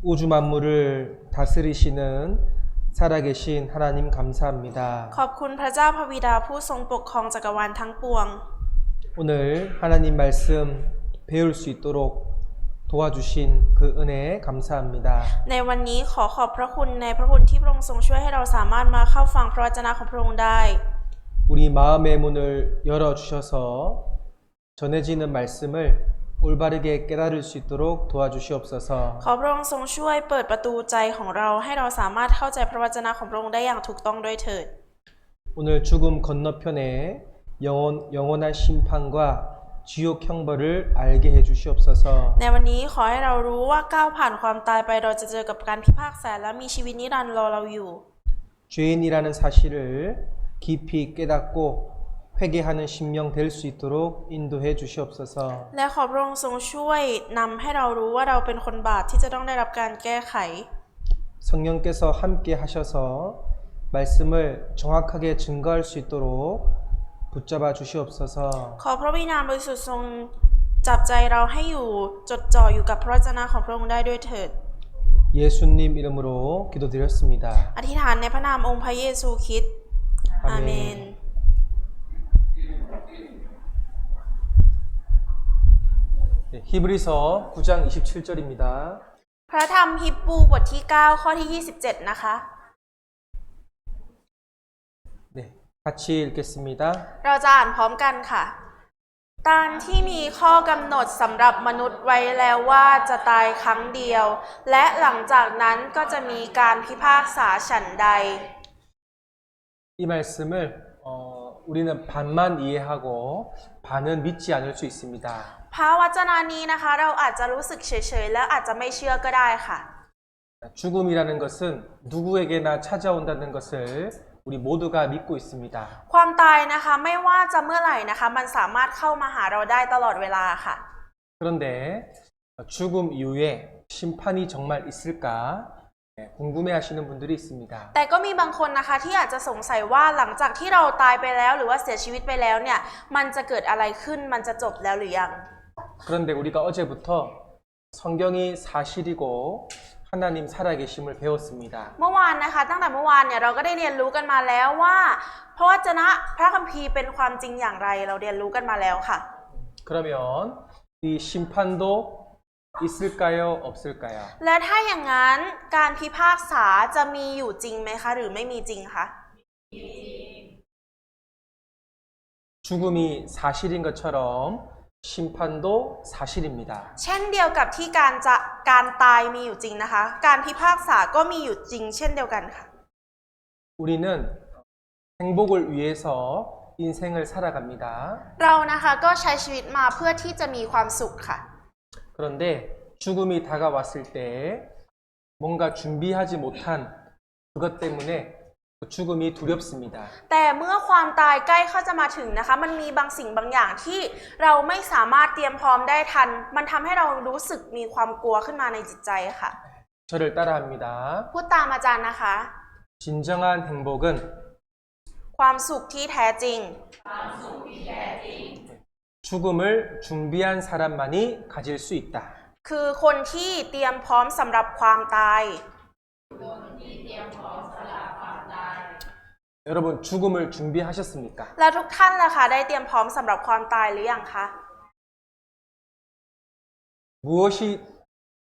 우주 만물을 다스리시는 살아계신 하나님 감사합니다. ขอบคุณพระเจ้าพระบิดาผู้ทรงปกครองจักรวาลทั้งปวง 오늘 하나님 말씀 배울 수 있도록 도와주신 그 은혜에 감사합니다. ในวันนี้ขอขอบพระคุณในพระคุณที่พระองค์ทรงช่วยให้เราสามารถมาเข้าฟังพระวจนะของพระองค์ได้ 우리 마음의 문을 열어주셔서 전해지는 말씀을 올바르게 깨달을 수 있도록 도와주시옵소서. ขอพระองค์ทรงช่วยเปิดประตูใจของเราให้เราสามารถเข้าใจพระวจนะของพระองค์ได้อย่างถูกต้องด้วยเถิด 오늘 죽음 건너편에 영원한 심판과 지옥 형벌을 알게 해주시옵소서. ในวันนี้ขอให้เรารู้ว่าก้าวผ่านความตายไปเราจะเจอกับการพิพากษาและมีชีวิตนิรันดร์รอเราอยู่ 죄인이라는 사실을 깊이 깨닫고 회개하는 심령 될 수 있도록 인도해 주시옵소서. และขอพระองค์ทรงช่วยนำให้เรารู้ว่าเราเป็นคนบาปที่จะต้องได้รับการแก้ไข 성령께서 함께 하셔서 말씀을 정확하게 증거할 수 있도록 붙잡아 주시옵소서. ขอพระวิญญาณบริสุทธิ์ทรงจับใจเราให้อยู่จดจ่ออยู่กับพระวจนะของพระองค์ได้ด้วยเถิด 예수님 이름으로 기도드렸습니다. อธิษฐานในพระนามองค์พระเยซูคริสต์อาเมน 히브리서 9장 27절입니다. พระธรรมฮีบรูบทที่9ข้อที่27นะคะ 네, 같이 읽겠습니다. เราจะอ่านพร้อมกันค่ะตามที่มีข้อกำหนดสำหรับมนุษย์ไว้แล้วว่าจะตายครั้งเดียว และหลังจากนั้นก็จะมีการพิพากษาฉันใด 이 말씀을 우리는 반만 이해하고 반은 믿지 않을 수 있습니다. พระวจนะนี้นะคะเราอาจจะรู้สึกเฉยๆและอาจจะไม่เชื่อก็ได้ค่ะ 죽음이라는 것은 누구에게나 찾아온다는 것을 우리 모두가 믿고 있습니다. ความตายนะคะไม่ว่าจะเมื่อไหร่นะคะมันสามารถเข้ามาหาเราได้ตลอดเวลาค่ะ 그런데 죽음 이후에 심판이 정말 있을까 궁금해하시는 분들이 있습니다. แต่ก็มีบางคนนะคะที่อาจจะสงสัยว่าหลังจากที่เราตายไปแล้วหรือว่าเสียชีวิตไปแล้วเนี่ยมันจะเกิดอะไรขึ้นมันจะจบแล้วหรือยัง 그런데 우리가 어제부터 성경이 사실이고 하나님 살아계심을 배웠습니다. เมื่อวานนะคะตั้งแต่เมื่อวานเนี่ยเราก็ได้เรียนรู้กันมาแล้วว่าพระวจนะพระคัมภีร์เป็นความจริงอย่างไรเราเรียนรู้กันมาแล้วค่ะ 그러면 이 심판도 있을까요? 없을까요? และถ้าอย่างนั้นการพิพากษาจะมีอยู่จริงไหมคะหรือไม่มีจริงคะ 죽음이 사실인 것처럼 심판도 사실입니다. เช่นเดียวกับที่การตายมีอยู่จริงนะคะการพิพากษาก็มีอยู่จริงเช่นเดียวกันค่ะ 우리는 행복을 위해서 인생을 살아갑니다. เรานะคะก็ใช้ชีวิตมาเพื่อที่จะมีความสุขค่ะ 그런데 죽음이 다가왔을 때 뭔가 준비하지 못한 그것 때문에 죽음이 두렵습니다. แต่เมื่อความตายใกล้เข้าจะมาถึงนะคะมันมีบางสิ่งบางอย่างที่เราไม่สามารถเตรียมพร้อมได้ทันมันทำให้เรารู้สึกมีความกลัวขึ้นมาในจิตใจค่ะ 저를 따라합니다. พูดตามอาจารย์นะคะ 진정한 행복은 ความสุขที่แท้จริง 죽음을 준비한 사람만이 가질 수 있다. คือคนที่เตรียมพร้อมสำหรับความตาย 여러분 죽음을 준비하셨습니까? แล้วทุกท่านล่ะคะได้เตรียมพร้อมสำหรับความตายหรือยังคะ 무엇이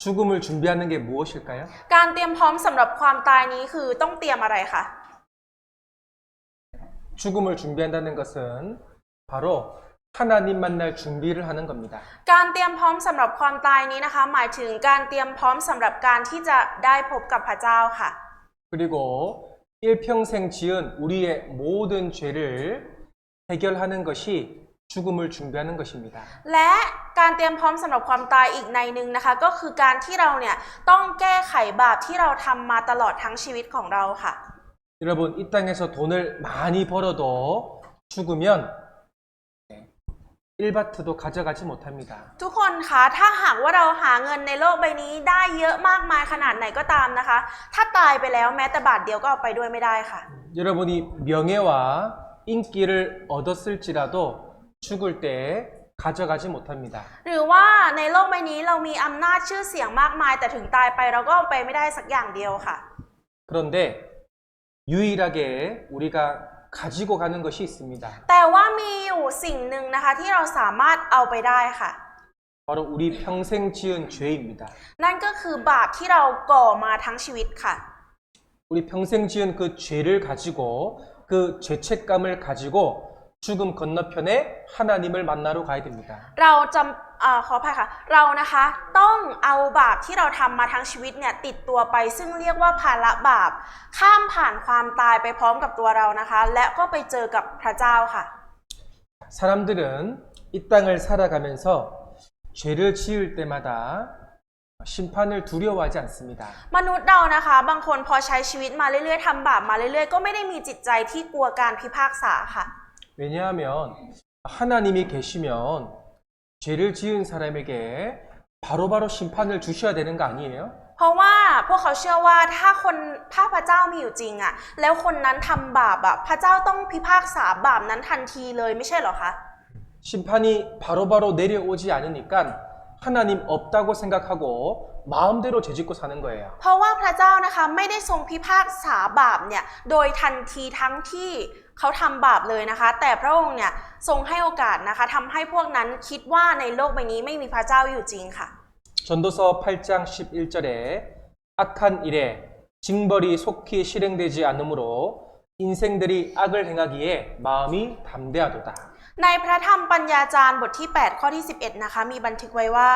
죽음을 준비하는 게 무엇일까요? การเตรียมพร้อมสำหรับความตายนี้คือต้องเตรียมอะไรคะ 죽음을 준비한다는 것은 바로 하나님 만날 준비를 하는 겁니다. การเตรียมพร้อมสำหรับความตายนี้นะคะหมายถึงการเตรียมพร้อมสำหรับการที่จะได้พบกับพระเจ้าค่ะ 그리고 일평생 지은 우리의 모든 죄를 해결하는 것이 죽음을 준비하는 것입니다. และการเตรียมพร้อมสำหรับความตายอีกในหนึ่งนะคะก็คือการที่เราเนี่ยต้องแก้ไขบาปที่เราทำมาตลอดทั้งชีวิตของเราค่ะ 여러분 이 땅에서 돈을 많이 벌어도 죽으면 1바트도 가져가지 못합니다. ทุกคนคะถ้าหากว่าเราหาเงินในโลกใบนี้ได้เยอะมากมายขนาดไหนก็ตามนะคะถ้าตายไปแล้วแม้แต่บาทเดียวก็เอาไปด้วยไม่ได้ค่ะ 여러분이 명예와 인기를 얻었을지라도 죽을 때 가져가지 못합니다. หรือว่าในโลกใบนี้เรามีอำนาจชื่อเสียงมากมายแต่ถึงตายไปเราก็เอาไปไม่ได้สักอย่างเดียวค่ะ 그런데 유일하게 우리가 가지고 가는 것이 있습니다. แต่ว่ามีอยู่สิ่งหนึ่งนะคะที่เราสามารถเอาไปได้ค่ะ 바로 우리 평생 지은 죄입니다. นั่นก็คือบาปที่เราก่อมาทั้งชีวิตค่ะ 우리 평생 지은 그 죄를 가지고 그 죄책감을 가지고 죽음 건너편에 하나님을 만나러 가야 됩니다. เราจำขออภัยค่ะ เรานะคะต้องเอาบาปที่เราทำมาทั้งชีวิตเนี่ยติดตัวไปซึ่งเรียกว่าภาระบาปข้ามผ่านความตายไปพร้อมกับตัวเรานะคะ และก็ไปเจอกับพระเจ้าค่ะ 사람들은 이 땅을 살아가면서 죄를 지을 때마다 심판을 두려워하지 않습니다. มนุษย์เรานะคะบางคนพอใช้ชีวิตมาเรื่อยๆทำบาปมาเรื่อยๆก็ไม่ได้มีจิตใจที่กลัวการพิพากษาค่ะ 왜냐하면 하나님이 계시면 죄를 지은 사람에게 바로바로 심판을 주셔야 되는 거 아니에요? เพราะว่าพวกเขาเชื่อว่าถ้าพระเจ้ามีอยู่จริงอะแล้วคนนั้นทำบาปอะพระเจ้าต้องพิพากษาบาปนั้นทันทีเลยไม่ใช่เหรอคะ 심판이 바로바로 내려오지 않으니까 하나님 없다고 생각하고 마음대로 죄짓고 사는 거예요. เพราะว่าพระเจ้านะคะไม่ได้ทรงพิพากษาบาปเนี่ยโดยทันทีทั้งที่เขาทำบาปเลยนะคะแต่พระองค์เนี่ยทรงให้โอกาสนะคะทำให้พวกนั้นคิดว่าในโลกใบนี้ไม่มีพระเจ้าอยู่จริงค่ะ 전도서 8장 11절에 악한 일에 징벌이 속히 실행되지 않으므로 인생들이 악을 행하기에 마음이 담대하도다. ในพระธรรมปัญญาจารย์บทที่ 8 ข้อที่ 11 นะคะมีบันทึกไว้ว่า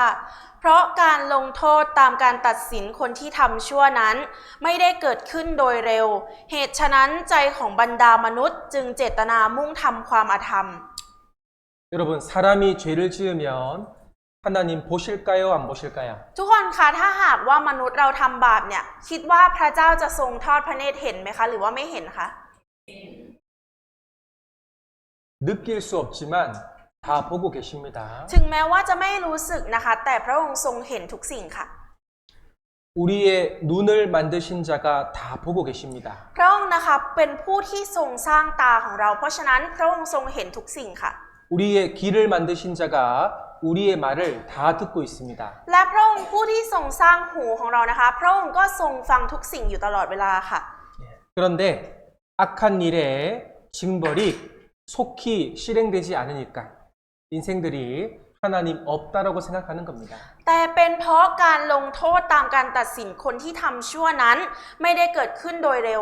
เพราะการลงโทษตามการตัดสินคนที่ทำชั่วนั้นไม่ได้เกิดขึ้นโดยเร็ว เหตุฉะนั้นใจของบรรดามนุษย์จึงเจตนามุ่งทำความอธรรม 여러분 사람이 죄를 지으면 하나님 보실까요? 안 보실까요? ทุกคนคะถ้าหากว่ามนุษย์เราทำบาปเนี่ยคิดว่าพระเจ้าจะทรงทอดพระเนตรเห็นไหมคะหรือว่าไม่เห็นคะ 느낄 수 없지만 다 보고 계십니다. ถึงแม้ว่าจะไม่รู้สึกนะคะแต่พระองค์ทรงเห็นทุกสิ่งค่ะ 우리의 눈을 만드신 자가 다 보고 계십니다. พระองค์นะคะเป็นผู้ที่ทรงสร้างตาของเราเพราะฉะนั้นพระองค์ทรงเห็นทุกสิ่งค่ะ 우리의 귀를 만드신 자가 우리의 말을 다 듣고 있습니다. และพระองค์ผู้ที่ทรงสร้างหูของเรานะคะพระองค์ก็ทรงฟังทุกสิ่งอยู่ตลอดเวลาค่ะ 그런데 악한 일의 징벌이 속히 실행되지 않으니까 인생들이 하나님 없다라고 생각하는 겁니다. แต่เป็นเพราะการลงโทษตามการตัดสินคนที่ทำชั่วนั้นไม่ได้เกิดขึ้นโดยเร็ว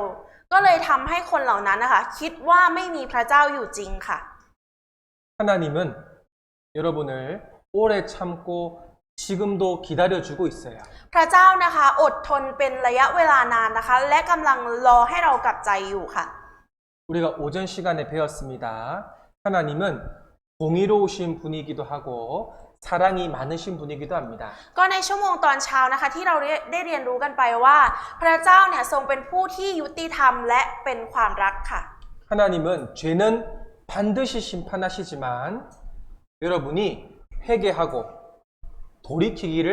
ก็เลยทำให้คนเหล่านั้นนะคะคิดว่าไม่มีพระเจ้าอยู่จริงค่ะ 하나님은 여러분을 오래 참고 지금도 기다려주고 있어요. พระเจ้านะคะอดทนเป็นระยะเวลานานนะคะและกำลังรอให้เรากลับใจอยู่ค่ะ 우리가 오전 시간에 배웠습니다. 하나님은 공의로우신 분이기도 하고 사랑이 많으신 분이기도 합니다. ก็ในชั่วโมงตอนเช้านะคะที่เราได้เรียนรู้กันไปว่า พระเจ้าเนี่ยทรงเป็นผู้ที่ยุติธรรมและเป็นความรักค่ะ 하나님은 죄는 반드시 심판하시지만 여러분이 회개하고 돌이키기를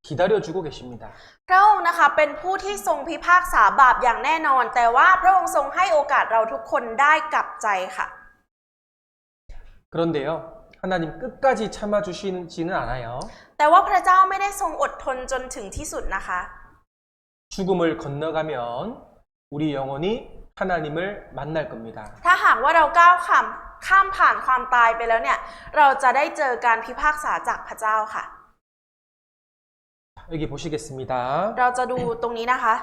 기다려주고 계십니다. พระองค์นะคะเป็นผู้ที่ทรงพิพากษาบาปอย่างแน่นอน แต่ว่าพระองค์ทรงให้โอกาสเราทุกคนได้กลับใจค่ะ 그런데요, 하나님 끝까지 참아주시지는 않아요. แต่ว่าพระเจ้าไม่ได้ทรงอดทนจนถึงที่สุดนะคะ 죽음을 건너가면 우리 영혼이 하나님을 만날 겁니다. ถ้าหากว่าเราก้าวข้ามผ่านความตายไปแล้วเนี่ยเราจะได้เจอการพิพากษาจากพระเจ้าค่ะ 여기 보시겠습니다. เราจะดูตรงนี้นะคะ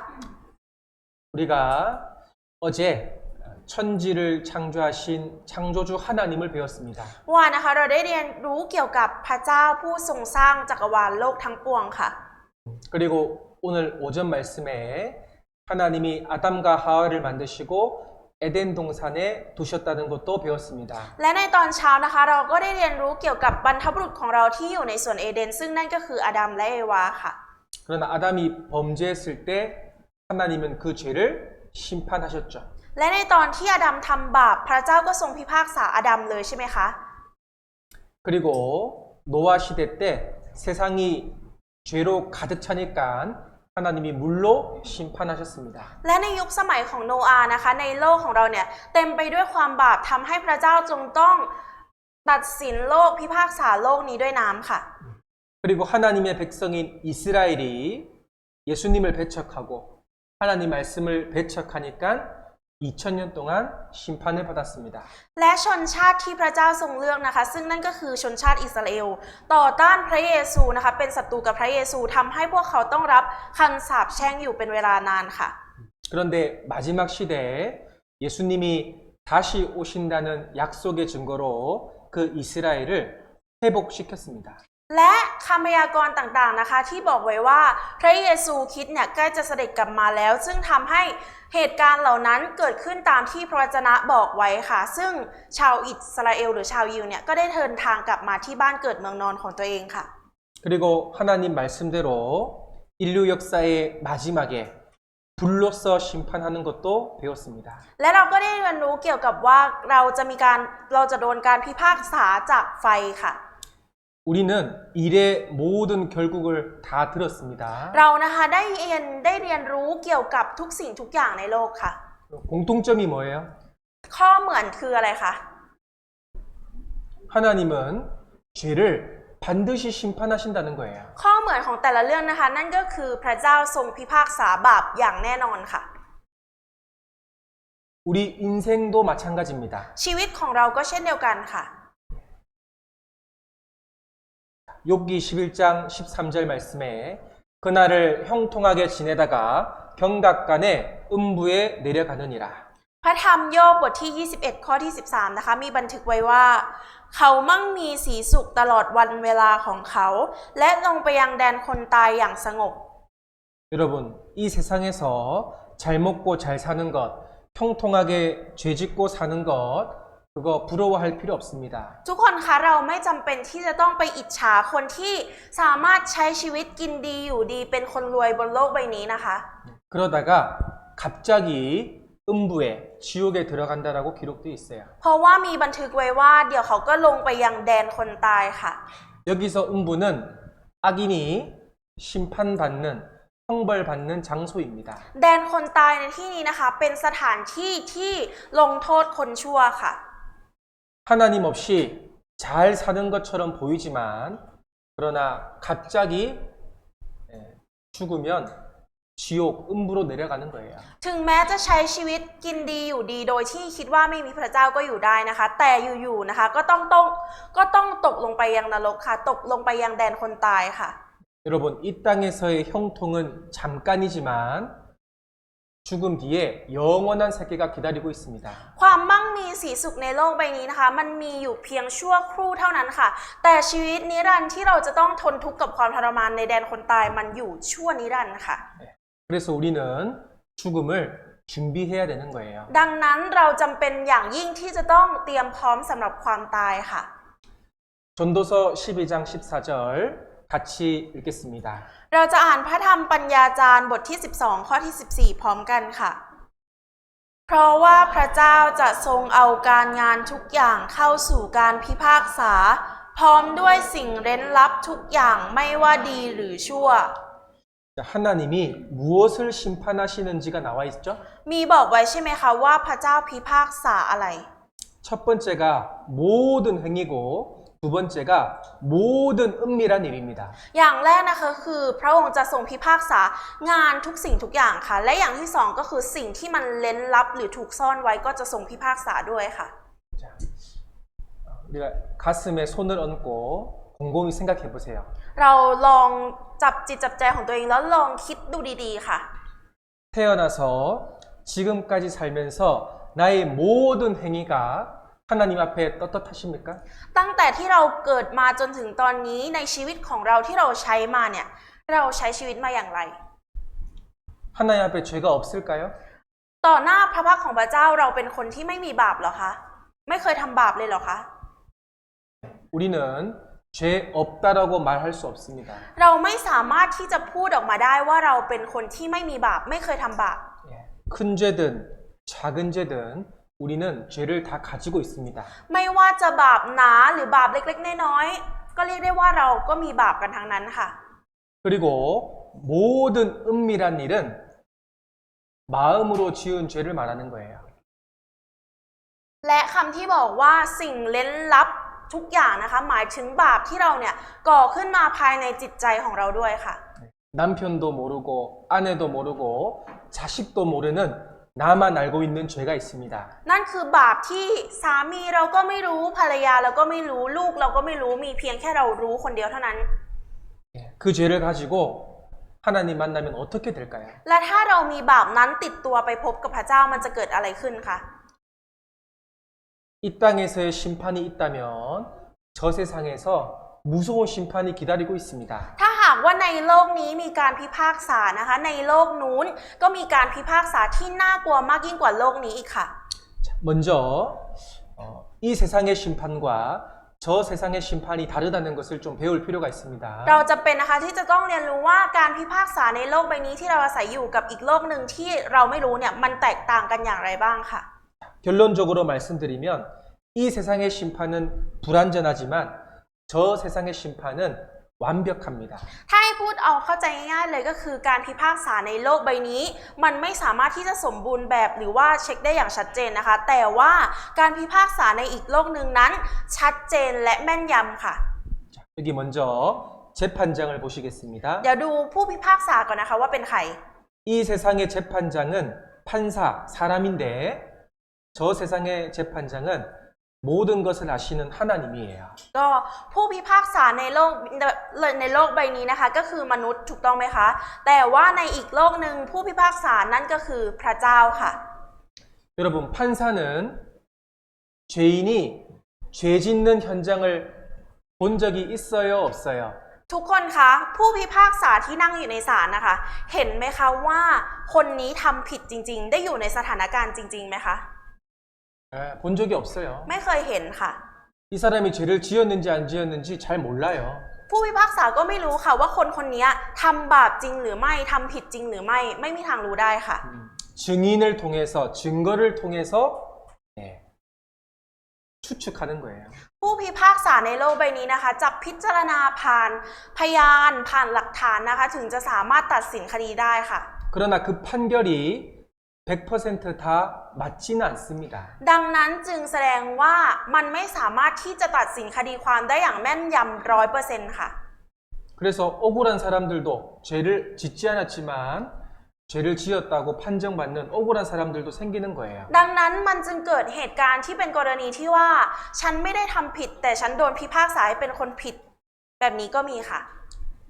우리가 어제 천지를 창조하신 창조주 하나님을 배웠습니다. ว่านะคะเราได้เรียนรู้เกี่ยวกับพระเจ้าผู้ทรงสร้างจักรวาลโลกทั้งปวงค่ะ 그리고 오늘 오전 말씀에 하나님이 아담과 하와를 만드시고 에덴 동산에 두셨다는 것도 배웠습니다. และในตอนเช้านะคะเราก็ได้เรียนรู้เกี่ยวกับบรรพบุรุษของเราที่อยู่ในสวนเอเดนซึ่งนั่นก็คืออาดัมและเอวาค่ะ 그러나 아담이 범죄했을 때 하나님은 그 죄를 심판하셨죠. และในตอนที่อาดัมทำบาปพระเจ้าก็ทรงพิพากษาอาดัมเลยใช่ไหมคะ 그리고 노아 시대 때 세상이 죄로 가득 차니까 하나님이 물로 심판하셨습니다. และในยุคสมัยของโนอาห์นะคะในโลกของเราเนี่ยเต็มไปด้วยความบาปทำให้พระเจ้าจงต้อง ตัดสินโลกพิพากษาโลกนี้ด้วยน้ำค่ะ 그리고 하나님의 백성인 이스라엘이 예수님을 배척하고 하나님 말씀을 배척하니까 2000년 동안 심판을 받았습니다. และชนชาติที่พระเจ้าทรงเลือกนะคะ ซึ่งนั่นก็คือชนชาติอิสราเอลต่อต้านพระเยซูนะคะเป็นศัตรูกับพระเยซูทำให้พวกเขาต้องรับคำสาปแช่งอยู่เป็นเวลานานค่ะ 그런데 마지막 시대에 예수님이 다시 오신다는 약속의 증거로 그 이스라엘을 회복시켰습니다. และคำพยากรณ์ต่างๆนะคะที่บอกไว้ว่าพระเยซูคริสต์เนี่ยใกล้จะเสด็จกลับมาแล้ว ซึ่งทำให้เหตุการณ์เหล่านั้นเกิดขึ้นตามที่พระวจนะบอกไว้ค่ะ ซึ่งชาวอิสราเอลหรือชาวยิวเนี่ยก็ได้เดินทางกลับมาที่บ้านเกิดเมืองนอนของตัวเองค่ะ 그리고 하나님 말씀대로 인류 역사의 마지막에 불로서 심판하는 것도 배웠습니다. และเราก็ได้เรียนรู้เกี่ยวกับว่าเราจะโดนการพิพากษาจากไฟค่ะ 우리는 일의 모든 결국을 다 들었습니다. เรานะคะได้เรียนรู้เกี่ยวกับทุกสิ่งทุกอย่างในโลกค่ะ 공통점이 뭐예요? ข้อเหมือนคืออะไรคะ 하나님은 죄를 반드시 심판하신다는 거예요. ข้อเหมือนของแต่ละเรื่องนะคะ นั่นก็คือพระเจ้าทรงพิพากษาบาปอย่างแน่นอนค่ะ 우리 인생도 마찬가지입니다. ชีวิตของเราก็เช่นเดียวกันค่ะ 욥기 11장 13절 말씀에 그날을 형통하게 지내다가 경각간에 음부에 내려가느니라. พระธรรมโยบบทที่ 21 ข้อที่ 13 นะคะ มีบันทึกไว้ว่า เขามั่งมีสีสุขตลอดวันเวลาของเขา และลงไปยังแดนคนตายอย่างสงบ 여러분, 이 세상에서 잘 먹고 잘 사는 것, 형통하게 죄 짓고 사는 것, 그거 부러워할 필요 없습니다. ทุกคนคะเราไม่จำเป็นที่จะต้องไปอิจฉาคนที่สามารถใช้ชีวิตกินดีอยู่ดีเป็นคนรวยบนโลกใบนี้นะคะ 그러다가 갑자기 음부에 지옥에 들어간다라고 기록되어 있어요. เพราะว่ามีบันทึกไว้ว่าเดี๋ยวเขาก็ลงไปยังแดนคนตายค่ะ 여기서 음부는 악인이 심판받는 형벌받는 장소입니다. แดนคนตายในที่นี้นะคะเป็นสถานที่ที่ลงโทษคนชั่วค่ะ 하나님 없이 잘 사는 것처럼 보이지만 그러나 갑자기 죽으면 지옥, 음부로 내려가는 거예요. ถึงแม้จะใช้ชีวิตกินดีอยู่ดีโดยที่คิดว่าไม่มีพระเจ้าก็อยู่ได้นะคะ แต่อยู่ๆนะคะก็ต้องตกลงไปยังนรกค่ะตกลงไปยังแดนคนตายค่ะ 여러분, 이 땅에서의 형통은 잠깐이지만 죽음 뒤에 영원한 세계가 기다리고 있습니다. ความมั่งมีสีสุขในโลกใบนี้นะคะมันมีอยู่เพียงชั่วครู่เท่านั้นค่ะ แต่ชีวิตนิรันดร์ที่เราจะต้องทนทุกข์กับความทรมานในแดนคนตายมันอยู่ชั่วนิรันดร์ค่ะ 그래서 우리는 죽음을 준비해야 되는 거예요. ดังนั้นเราจำเป็นอย่างยิ่งที่จะต้องเตรียมพร้อมสำหรับความตายค่ะ 전도서 12장 14절 같이 읽겠습니다. เราจะอ่านพระธรรมปัญญาจารย์บทที่ 12 ข้อที่ 14 พร้อมกันค่ะ เพราะว่าพระเจ้าจะทรงเอาการงานทุกอย่างเข้าสู่การพิพากษา พร้อมด้วยสิ่งเร้นลับทุกอย่างไม่ว่าดีหรือชั่ว 하나님이 무엇을 심판하시는지가 나와 있죠? มีบอกไว้ใช่ไหมคะว่าพระเจ้าพิพากษาอะไร 첫 번째가 모든 행위고 두 번째가 모든 은밀한 일입니다. อย่างแรกนะคะคือพระองค์จะทรงพิพากษางานทุกสิ่งทุกอย่างค่ะ และอย่างที่สองก็คือสิ่งที่มันเร้นลับหรือถูกซ่อนไว้ก็จะทรงพิพากษาด้วยค่ะ 자, 우리가 가슴에 손을 얹고 곰곰이 생각해 보세요. เราลองจับจิตจับใจของตัวเองแล้วลองคิดดูดีๆค่ะ 태어나서 지금까지 살면서 나의 모든 행위가 하나님 앞에 떳떳하십니까? ตั้งแต่ที่เราเกิดมาจนถึงตอนนี้ในชีวิตของเราที่เราใช้มาเนี่ยเราใช้ชีวิตมาอย่างไร 하나님 앞에 죄가 없을까요? ต่อหน้าพระพักของพระเจ้าเราเป็นคนที่ไม่มีบาปเหรอคะไม่เคยทำบาปเลยเหรอคะ 우리는 죄 없다라고 말할 수 없습니다. เราไม่สามารถที่จะพูดออกมาได้ว่าเราเป็นคนที่ไม่มีบาปไม่เคยทำบาป 큰 죄든 작은 죄든 우리는 죄를 다 가지고 있습니다. ไม่ว่าจะบาปหนาหรือบาปเล็กๆน้อยๆก็เรียกได้ว่าเราก็มีบาปกันทั้งนั้นค่ะ 그리고 모든 은밀한 일은 마음으로 지은 죄를 말하는 거예요. และคำที่บอกว่าสิ่งเร้นลับ ทุกอย่างนะคะหมายถึงบาปที่เราเนี่ยก่อขึ้นมาภายในจิตใจของเราด้วยค่ะ 남편도 모르고 아내도 모르고 자식도 모르는 나만 알고 있는 죄가 있습니다. นั่นคือบาปที่สามีเราก็ไม่รู้ภรรยาเราก็ไม่รู้ลูกเราก็ไม่รู้มีเพียงแค่เรารู้คนเดียวเท่านั้น 그 죄를 가지고 하나님 만나면 어떻게 될까요? และถ้าเรามีบาปนั้นติดตัวไปพบกับพระเจ้ามันจะเกิดอะไรขึ้นคะ 이 땅에서의 심판이 있다면 저 세상에서 무서운 심판이 기다리고 있습니다. ถ้าหากว่าในโลกนี้มีการพิพากษานะคะในโลกนู้นก็มีการพิพากษาที่น่ากลัวมากยิ่งกว่าโลกนี้อีกค่ะ 먼저 이 세상의 심판과 저 세상의 심판이 다르다는 것을 좀 배울 필요가 있습니다. เราจะเป็นนะคะที่จะต้องเรียนรู้ว่าการพิพากษาในโลกใบนี้ที่เราอาศัยอยู่กับอีกโลกหนึ่งที่เราไม่รู้เนี่ยมันแตกต่างกันอย่างไรบ้างค่ะ 결론적으로 말씀드리면 이 세상의 심판은 불완전하지만 저 세상의 심판은 완벽합니다. ถ้าให้พูดเอาเข้าใจง่ายๆเลยก็คือการพิพากษาในโลกใบนี้มันไม่สามารถที่จะสมบูรณ์แบบหรือว่าเช็คได้อย่างชัดเจนนะคะแต่ว่าการพิพากษาในอีกโลกหนึ่งนั้นชัดเจนและแม่นยำค่ะ 자, 여기 먼저 재판장을 보시겠습니다. เดี๋ยวดูผู้พิพากษาก่อนนะคะว่าเป็นใคร 이 세상의 재판장은 판사, 사람인데 저 세상의 재판장은 모든 것을 아시는 하나님이에요. ก็ผู้พิพากษาในโลกใบนี้นะคะก็คือมนุษย์ถูกต้องไหมคะแต่ว่าในอีกโลกหนึ่งผู้พิพากษานั่นก็คือพระเจ้าค่ะ 여러분 판사는 죄인이 죄 짓는 현장을 본 적이 있어요, 없어요? ทุกคนคะผู้พิพากษาที่นั่งอยู่ในศาลนะคะเห็นไหมคะว่าคนนี้ทำผิดจริงๆได้อยู่ในสถานการณ์จริงๆไหมคะ 본 적이 없어요. ไม่เคยเห็นค่ะ 이 사람이 죄를 지었는지 안 지었는지 잘 몰라요. ผู้พิพากษาก็ไม่รู้ค่ะว่าคนคนนี้ทำบาปจริงหรือไม่ทำผิดจริงหรือไม่มีทางรู้ได้ค่ะ 증인을 통해서 증거를 통해서 추측하는 거예요. ผู้พิพากษาในโลกใบนี้นะคะจะพิจารณาผ่านพยานผ่านหลักฐานนะคะถึงจะสามารถตัดสินคดีได้ค่ะ 그러나 그 판결이 100%다 맞지는 않습니다. ดังนั้นจึงแสดงว่ามันไม่สามารถที่จะตัดสินคดีความได้อย่างแม่นยำ100%ค่ะ 그래서 억울한 사람들도 죄를 짓지 않았지만 죄를 지었다고 판정받는 억울한 사람들도 생기는 거예요. ดังนั้นมันจึงเกิดเหตุการณ์ที่เป็นกรณีที่ว่าฉันไม่ได้ทำผิดแต่ฉันโดนพิพากษาให้เป็นคนผิดแบบนี้ก็มีค่ะ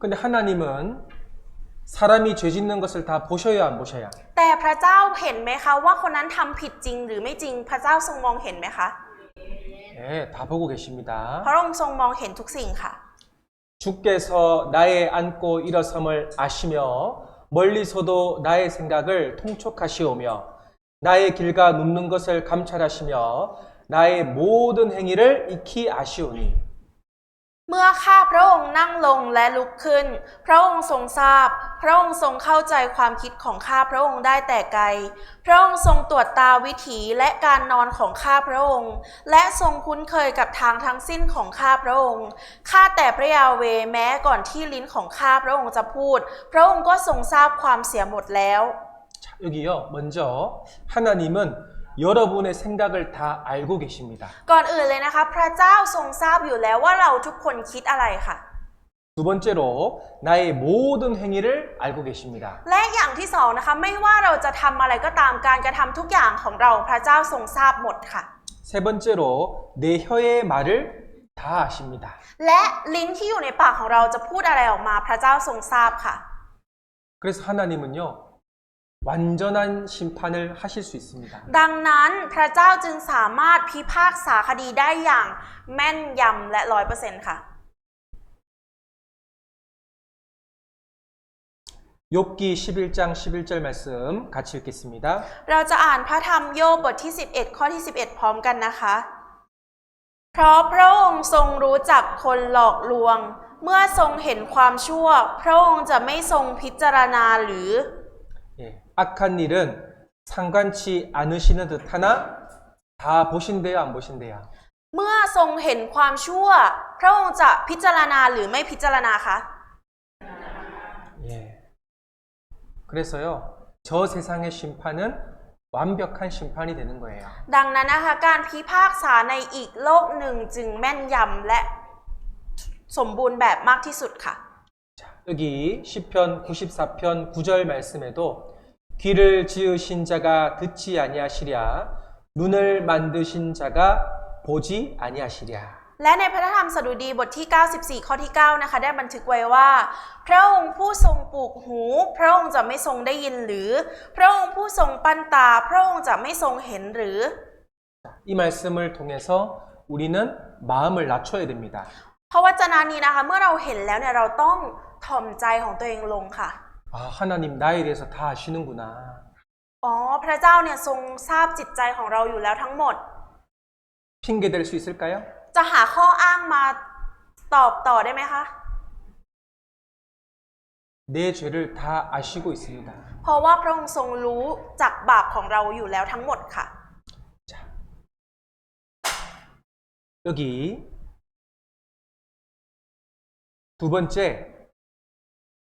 근데 하나님은 사람이 죄 짓는 것을 다 보셔야 안 보셔야? แต่พระเจ้าเห็นไหมคะว่าคนนั้นทำผิดจริงหรือไม่จริงพระเจ้าทรงมองเห็นไหมคะ 네, 다 보고 계십니다. พระองค์ทรงมองเห็นทุกสิ่งค่ะ 주께서 나의 앉고 일어섬을 아시며 멀리서도 나의 생각을 통촉하시오며 나의 길과 눕는 것을 감찰하시며 나의 모든 행위를 익히 아시오니 เมื่อข้าพระองค์นั่งลงและลุกขึ้นพระองค์ทรงทราบพระองค์ทรงเข้าใจความคิดของข้าพระองค์ได้แต่ไกลพระองค์ทรงตรวจตาวิถีและการนอนของข้าพระองค์และทรงคุ้นเคยกับทางทั้งสิ้นของข้าพระองค์ข้าแต่พระยาเวห์แม้ก่อนที่ลิ้นของข้าพระองค์จะพูดพระองค์ก็ทรงทราบความเสียหมดแล้ว 자, 여기요. 먼저 하나님은 여러분의 생각을 다 알고 계십니다. ก่อนอื่นเลยนะคะพระเจ้าทรงทราบอยู่แล้วว่าเราทุกคนคิดอะไรค่ะ 두 번째로 나의 모든 행위를 알고 계십니다. และอย่างที่สองนะคะไม่ว่าเราจะทำอะไรก็ตามการกระทำทุกอย่างของเราพระเจ้าทรงทราบหมดค่ะ 세 번째로 내 혀의 말을 다 아십니다. และลิ้นที่อยู่ในปากของเราจะพูดอะไรออกมาพระเจ้าทรงทราบค่ะ 그래서 하나님은요 완전한 심판을 하실 수 있습니다. ดังนั้นพระเจ้าจึงสามารถพิพากษาคดีได้อย่างแม่นยำและ100%ค่ะ 욥기 11장 11절 말씀 같이 읽겠습니다. เราจะอ่านพระธรรมโยบบทที่11ข้อที่11พร้อมกันนะคะเพราะพระองค์ทรงรู้จักคนหลอกลวงเมื่อทรงเห็นความชั่วพระองค์จะไม่ทรงพิจารณาหรือ 예, 악한 일은 상관치 않으시는 듯하나 다 보신대요, 안 보신대요? เมื่อทรงเห็นความชั่วพระองค์จะพิจารณาหรือไม่พิจารณาคะ 예. 그래서요, 저 세상의 심판은 완벽한 심판이 되는 거예요. ดังนั้นนะคะการพิพากษาในอีกโลกหนึ่งจึงแม่นยำและสมบูรณ์แบบมากที่สุดค่ะ 자, 여기 시편 94편 9절 말씀에도 귀를 지으신 자가 듣지 아니하시랴 눈을 만드신 자가 보지 아니하시랴 และในพระธรรมสดุดีบทที่ 94 ข้อที่ 9 นะคะได้บันทึกไว้ว่าพระองค์ผู้ทรงปลูกหูพระองค์จะไม่ทรงได้ยินหรือพระองค์ผู้ทรงปั้นตาพระองค์จะไม่ทรงเห็นหรือ 이 말씀을 통해서 우리는 마음을 낮춰야 됩니다. พระวจนะนี้นะคะเมื่อเราเห็นแล้วเนี่ยเราต้องถ่อมใจของตัวเองลงค่ะ 아, 하나님 나에 대해서 다 아시는구나. อ๋อพระเจ้าเนี่ยทรงทราบจิตใจของเราอยู่แล้วทั้งหมด 핑계 댈 수 있을까요? จะหาข้ออ้างมาตอบต่อได้ไหมคะ 내 죄를 다 아시고 있습니다. เพราะว่าพระองค์ทรงรู้จักบาปของเราอยู่แล้วทั้งหมดค่ะ 자, 여기 두 번째,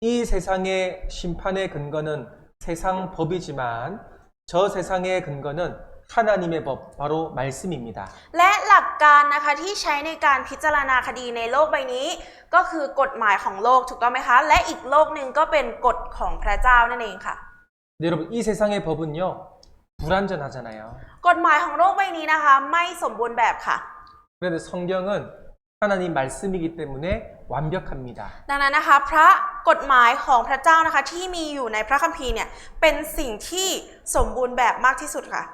이 세상의 심판의 근거는 세상 법이지만 저 세상의 근거는 하나님의 법, 바로 말씀입니다. และหลักการนะคะที่ใช้ในการพิจารณาคดีในโลกใบนี้ ก็คือกฎหมายของโลกถูกต้องไหมคะ และอีกโลกหนึ่งก็เป็นกฎของพระเจ้านั่นเองค่ะ 네, 여러분, 이 세상의 법은요, 불완전하잖아요. กฎหมายของโลกใบนี้นะคะไม่สมบูรณ์แบบค่ะ 그런데 성경은 하나님 말씀이기 때문에 완벽합니다. ดังนั้นนะคะพระกฎหมายของพระเจ้านะคะที่มีอยู่ในพระคัมภีร์เนี่ยเป็นสิ่งที่สมบูรณ์แบบมากที่สุดค่ะ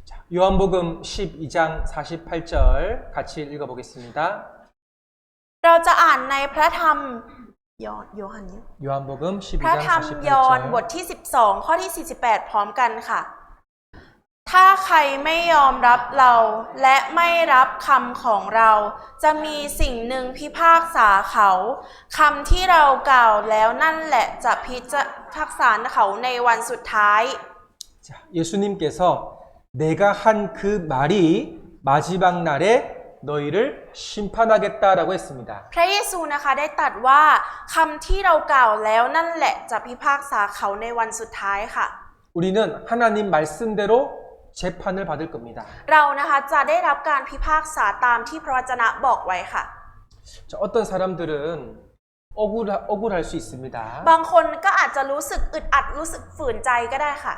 자, 요한복음 12장 48절 같이 읽어보겠습니다. เราจะอ่านในพระธรรมโยฮัน 요한복음 พระธรรม 12장 ยอห์นบท 48절 ที่ 12 ข้อที่ 48 พร้อมกันค่ะ ถ้าใครไม่ยอมรับเราและไม่รับคำของเราจะมีสิ่งหนึ่งพิพากษาเขาคำที่เรากล่าวแล้วนั่นแหละจะพิพากษาเขาในวันสุดท้าย 자, 예수님께서 내가 한 그 말이 마지막 날에 너희를 심판하겠다라고 했습니다. พระเยซูนะคะได้ตรัสว่าคำที่เรากล่าวแล้วนั่นแหละจะพิพากษาเขาในวันสุดท้ายค่ะ 우리는 하나님 말씀대로 재판을 받을 겁니다. เรานะคะจะได้รับการพิพากษาตามที่พระวจนะบอกไว้ค่ะ 자, 어떤 사람들은 억울할 수 있습니다. บางคนก็อาจจะรู้สึกอึดอัดรู้สึกฝืนใจก็ได้ค่ะ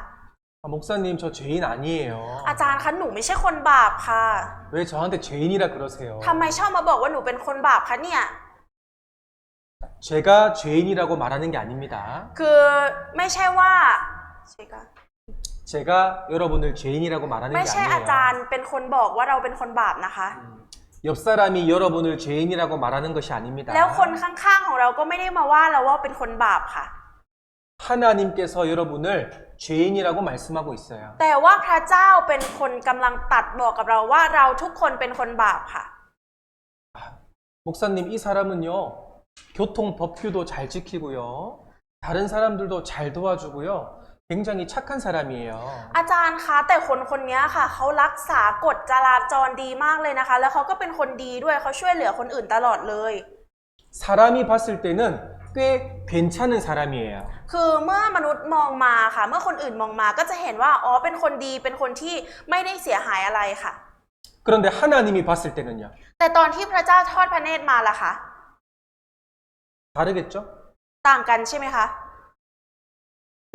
아, 목사님 저 죄인 아니에요. อาจารย์คะหนูไม่ใช่คนบาปค่ะ 왜 저한테 죄인이라 그러세요? ทำไมชอบมาบอกว่าหนูเป็นคนบาปคะเนี่ย 제가 죄인이라고 말하는 게 아닙니다. คือไม่ใช่ว่า 제가 여러분을 죄인이라고 말하는 ไม่ 게 ใช่อาจาร 아니에요. ย์เป็นคนบอกว่าเราเป็นคนบาปนะคะ 옆 사람이 여러분을 죄인이라고 말하는 것이 아닙니다. แล้วคนข้างๆของเราก็ไม่ได้มาว่าเราว่าเป็นคนบาปค่ะ 하나님께서 여러분을 죄인이라고 말씀하고 있어요. แต่ว่าพระเจ้าเป็นคนกำลังตัดบอกกับเราว่าเราทุกคนเป็นคนบาปค่ะ 목사님 이 사람은요 교통 법규도 잘 지키고요 다른 사람들도 잘 도와주고요 굉장히 착한 사람이에요. อาจารย์คะแต่คนคนนี้ค่ะเขารักษากฎจราจรดีมากเลยนะคะ แล้วเขาก็เป็นคนดีด้วยเขาช่วยเหลือคนอื่นตลอดเลย 사람이 봤을 때는 꽤 괜찮은 사람이에요. คือเมื่อมนุษย์มองมาค่ะเมื่อคนอื่นมองมาก็จะเห็นว่าอ๋อเป็นคนดีเป็นคนที่ไม่ได้เสียหายอะไรค่ะ 그런데 하나님이 봤을 때는요 แต่ตอนที่พระเจ้าทอดพระเนตรมาล่ะคะ 다르겠죠? ต่างกันใช่ไหมคะ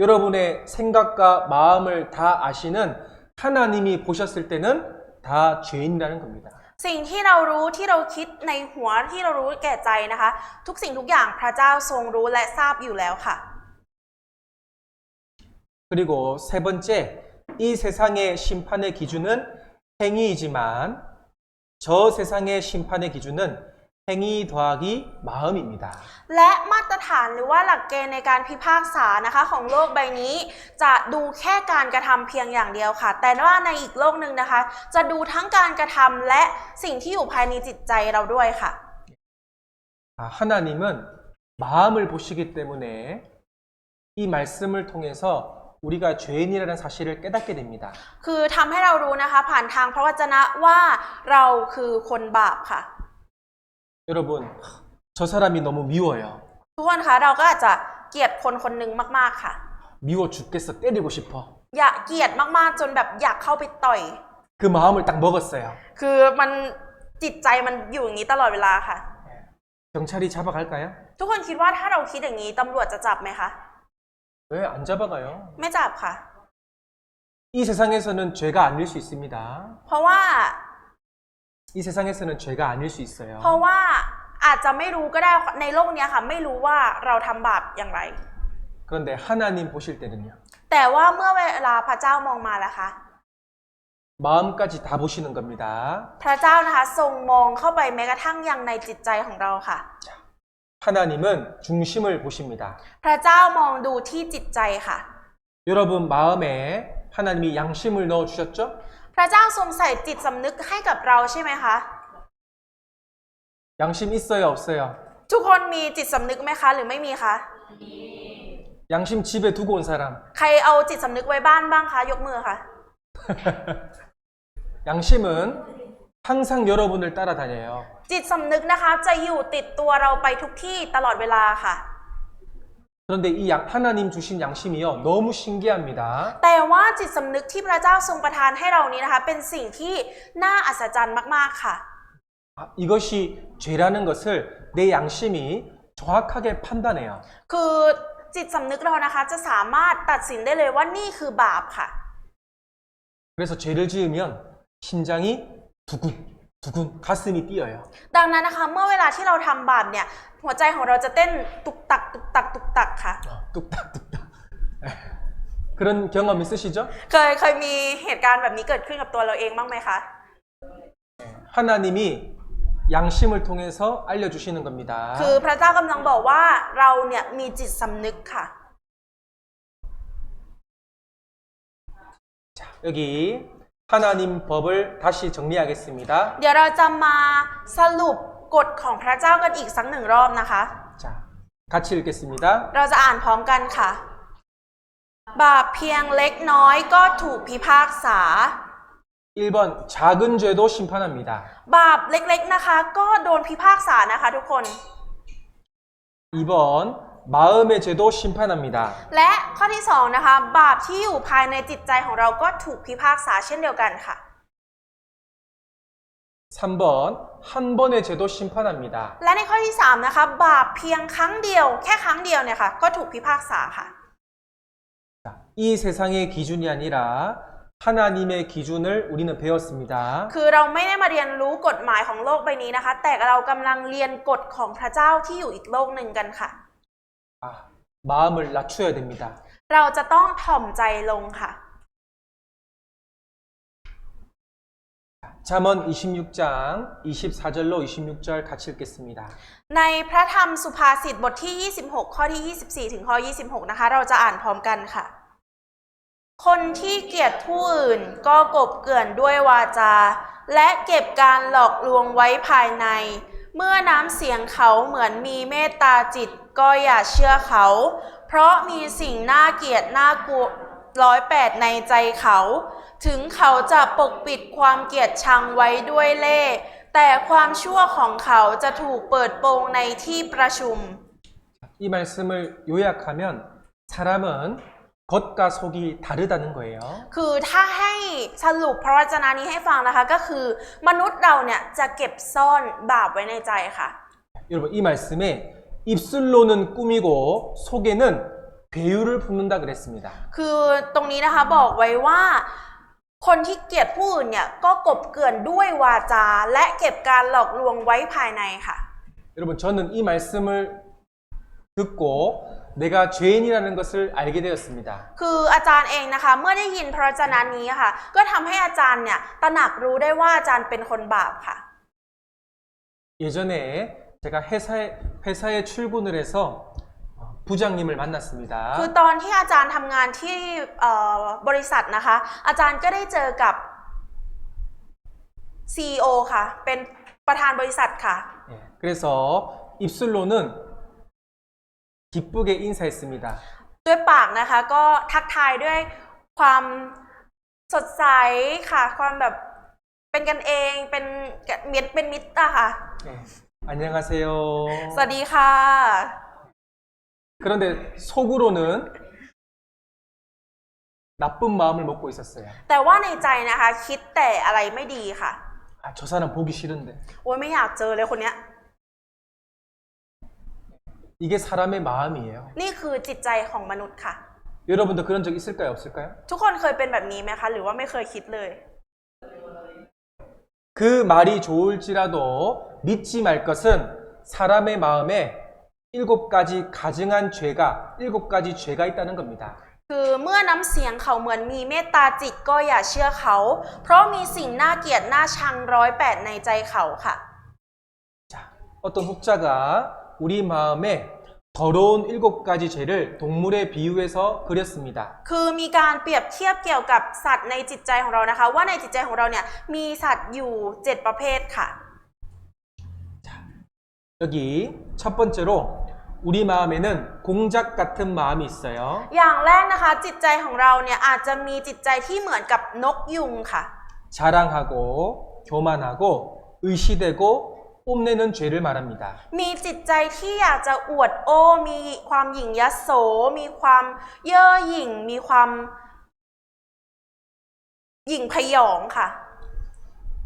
여러분의 생각과 마음을 다 아시는 하나님이 보셨을 때는 다 죄인이라는 겁니다. สิ่งที่เรารู้ที่เราคิดในหัวที่เรารู้แก่ใจนะคะ ทุกสิ่งทุกอย่างพระเจ้าทรงรู้และทราบอยู่แล้วค่ะ 그리고 세 번째, 이 세상의 심판의 기준은 행위이지만 저 세상의 심판의 기준은 행위 더하기 마음입니다. และมาตรฐานหรือว่าหลักเกณฑ์ในการพิพากษานะคะของโลกใบนี้จะดูแค่การกระทำเพียงอย่างเดียวค่ะ แต่ว่าในอีกโลกหนึ่งนะคะ จะดูทั้งการกระทำและสิ่งที่อยู่ภายในจิตใจเราด้วยค่ะ 하나님은 마음을 보시기 때문에 이 말씀을 통해서 우리가 죄인이라는 사실을 깨닫게 됩니다. คือทำให้เรารู้นะคะผ่านทางพระวจนะว่าเราคือคนบาปค่ะ 여러분, 저 사람이 너무 미워요. ทุกคนคะเราก็อาจจะเกลียดคนคนหนึ่งมากๆค่ะ 미워 죽겠어. 때리고 싶어. อยากเกลียดมากๆจนแบบอยากเข้าไปต่อย 그 마음을 딱 먹었어요. คือมันจิตใจมันอยู่อย่างนี้ตลอดเวลาค่ะ 경찰이 잡아갈까요? ทุกคนคิดว่าถ้าเราคิดอย่างนี้ตำรวจจะจับไหมคะ 왜 안 잡아가요? ไม่จับค่ะ 이 세상에서는 죄가 아닐 수 있습니다. เพราะว่า 이 세상에서는 죄가 아닐 수 있어요. เพราะว่าอาจจะไม่รู้ก็ได้ในโลกเนี้ยค่ะ ไม่รู้ว่าเราทำบาปอย่างไร 그런데 하나님 보실 때는요. แต่ว่าเมื่อเวลาพระเจ้ามองมาแล้วคะ 마음까지 다 보시는 겁니다. พระเจ้านะคะทรงมองเข้าไปแม้กระทั่งยังในจิตใจของเราค่ะ 하나님은 중심을 보십니다. พระเจ้ามองดูที่จิตใจค่ะ 여러분 마음에 하나님이 양심을 넣어 주셨죠? พระเจ้าทรงใส่จิตสำนึกให้กับเราใช่ไหมคะ 양심 있어요, 없어요? ทุกคนมีจิตสำนึกไหมคะ หรือไม่มีคะ 양심 집에 두고 온 사람. ใครเอาจิตสำนึกไว้บ้านบ้างคะยกมือค่ะ 양심은 항상 여러분을 따라다녀요. จิตสำนึกนะคะจะอยู่ติดตัวเราไปทุกที่ตลอดเวลาค่ะ 그런데 이 하나님 주신 양심이요 너무 신기합니다. แต่ว่าจิตสำนึกที่พระเจ้าทรงประทานให้เรานี้นะคะ เป็นสิ่งที่น่าอัศจรรย์มากๆค่ะ 이것이 죄라는 것을 내 양심이 정확하게 판단해요. คือจิตสำนึกเรานะคะจะสามารถตัดสินได้เลยว่านี่คือบาปค่ะ 그래서 죄를 지으면 심장이 두근 두근 가슴이 뛰어요. ดังนั้นนะคะเมื่อเวลาที่เราทำบาปเนี่ยหัวใจของเราจะเต้นตุกตักตุกตักตุกตักค่ะ 뚝딱뚝딱. 그런 경험 있으시죠? เคยมีเหตุการณ์แบบนี้เกิดขึ้นกับตัวเราเองบ้างไหมคะ 하나님이 양심을 통해서 알려주시는 겁니다. คือพระเจ้ากำลังบอกว่าเราเนี่ยมีจิตสำนึกค่ะ 자, 여기 하나님 법을 다시 정리하겠습니다. เดี๋ยวเราจะมาสรุปกฎของพระเจ้ากันอีกสักหนึ่งรอบนะคะ 자, 같이 읽겠습니다. เราจะอ่านพร้อมกันค่ะ บาปเพียงเล็กน้อยก็ถูกพิพากษา 1번 작은 죄도 심판합니다. บาปเล็กๆนะคะ ก็โดนพิพากษานะคะทุกคน 2번 마음의 죄도 심판합니다. และข้อที่สองนะคะ บาปที่อยู่ภายในจิตใจของเราก็ถูกพิพากษาเช่นเดียวกันค่ะ 3번 한 번의 죄도 심판합니다. และในข้อที่สามนะคะ บาปเพียงครั้งเดียวแค่ครั้งเดียวเนี่ยค่ะก็ถูกพิพากษาค่ะ 자, 이 세상의 기준이 아니라 하나님의 기준을 우리는 배웠습니다. คือเราไม่ได้มาเรียนรู้กฎหมายของโลกใบนี้นะคะ แต่เรากำลังเรียนกฎของพระเจ้าที่อยู่อีกโลกหนึ่งกันค่ะ 마음을 낮춰야 됩니다. เราจะต้องถ่อมใจลงค่ะ 잠언 26장 24절로 26절 같이 읽겠습니다. ในพระธรรมสุภาษิตบทที่ 26 ข้อที่ 24 ถึงข้อ 26 นะคะ เราจะอ่านพร้อมกันค่ะ คนที่เกลียดผู้อื่นก็กบเกลื่อนด้วยวาจา และเก็บการหลอกลวงไว้ภายใน เมื่อน้ำเสียงเขาเหมือนมีเมตตาจิตก็อย่าเชื่อเขา เพราะมีสิ่งน่าเกลียดน่ากลัว108ในใจเขา ถึงเขาจะปกปิดความเกลียดชังไว้ด้วยเล่ห์แต่ความชั่วของเขาจะถูกเปิดโปงในที่ประชุม 이 말씀을 요약하면 사람은 겉과 속이 다르다는 거예요. คือถ้าให้สรุปพระวจนะนี้ให้ฟังนะคะ ก็คือมนุษย์เราเนี่ยจะเก็บซ่อนบาปไว้ในใจค่ะ 여러분 이 말씀에 입술로는 꾸미고 속에는 배유를 붓는다 그랬습니다. คือตรงนี้นะคะบอกไว้ว่าคนที่เกลียดผู้อื่นเนี่ยก็กบเกลื่อนด้วยวาจาและเก็บการหลอกลวงไว้ภายในค่ะ 여러분 저는 이 말씀을 듣고 내가 죄인이라는 것을 알게 되었습니다. คืออาจารย์เองนะคะเมื่อได้ยินพระวจนะนี้ค่ะก็ทำให้อาจารย์เนี่ยตระหนักรู้ได้ว่าอาจารย์เป็นคนบาปค่ะ 예전에 제가 회사에 출근을 해서 부장님을 만났습니다. คือตอนที่อาจารย์ทำงานที่บริษัทนะคะอาจารย์ก็ได้เจอกับ CEO ค่ะเป็นประธานบริษัทค่ะ 그래서 입술로는 기쁘게 인사했습니다. ด้วยปากนะคะก็ทักทายด้วยความสดใสค่ะความแบบเป็นกันเองเป็นมิตรอะค่ะ 안녕하세요. สวัสดีค่ะ 그런데 속으로는 나쁜 마음을 먹고 있었어요. แต่ว่าในใจนะคะคิดแต่อะไรไม่ดีค่ะ 아, 저 사람 보기 싫은데. โอ้ยไม่อยากเจอเลยคนเนี้ย 이게 사람의 마음이에요. นี่คือจิตใจของมนุษย์ค่ะ 여러분도 그런 적 있을까요? 없을까요? ทุกคนเคยเป็นแบบนี้ไหมคะ หรือว่าไม่เคยคิดเลย 그 말이 좋을지라도 믿지 말 것은 사람의 마음에 7가지 가증한 죄가 7가지 죄가 있다는 겁니다. คือเมื่อน้ำเสียงเขาเหมือนมีเมตตาจิตก็อย่าเชื่อเขา เพราะมีสิ่งน่าเกลียดน่าชัง108ในใจเขาค่ะ 자, 어떤 혹자가 우리 마음에 더러운 7가지 죄를 동물에 비유해서 그렸습니다. คือมีการเปรียบเทียบเกี่ยวกับสัตว์ในจิตใจของเรานะคะ ว่าในจิตใจของเราเนี่ยมีสัตว์อยู่7ประเภทค่ะ 여기 첫 번째로 우리 마음에는 공작 같은 마음이 있어요. อย่างแรกนะคะจิตใจของเราเนี่ยอาจจะมีจิตใจที่เหมือนกับนกยุงค่ะ 자랑하고 교만하고 의시되고 뽐내는 죄를 말합니다. มีจิตใจที่อยากจะอวดโอ้มีความหยิ่งยโสมีความเย่อหยิ่งมีความหยิ่งพยองค่ะ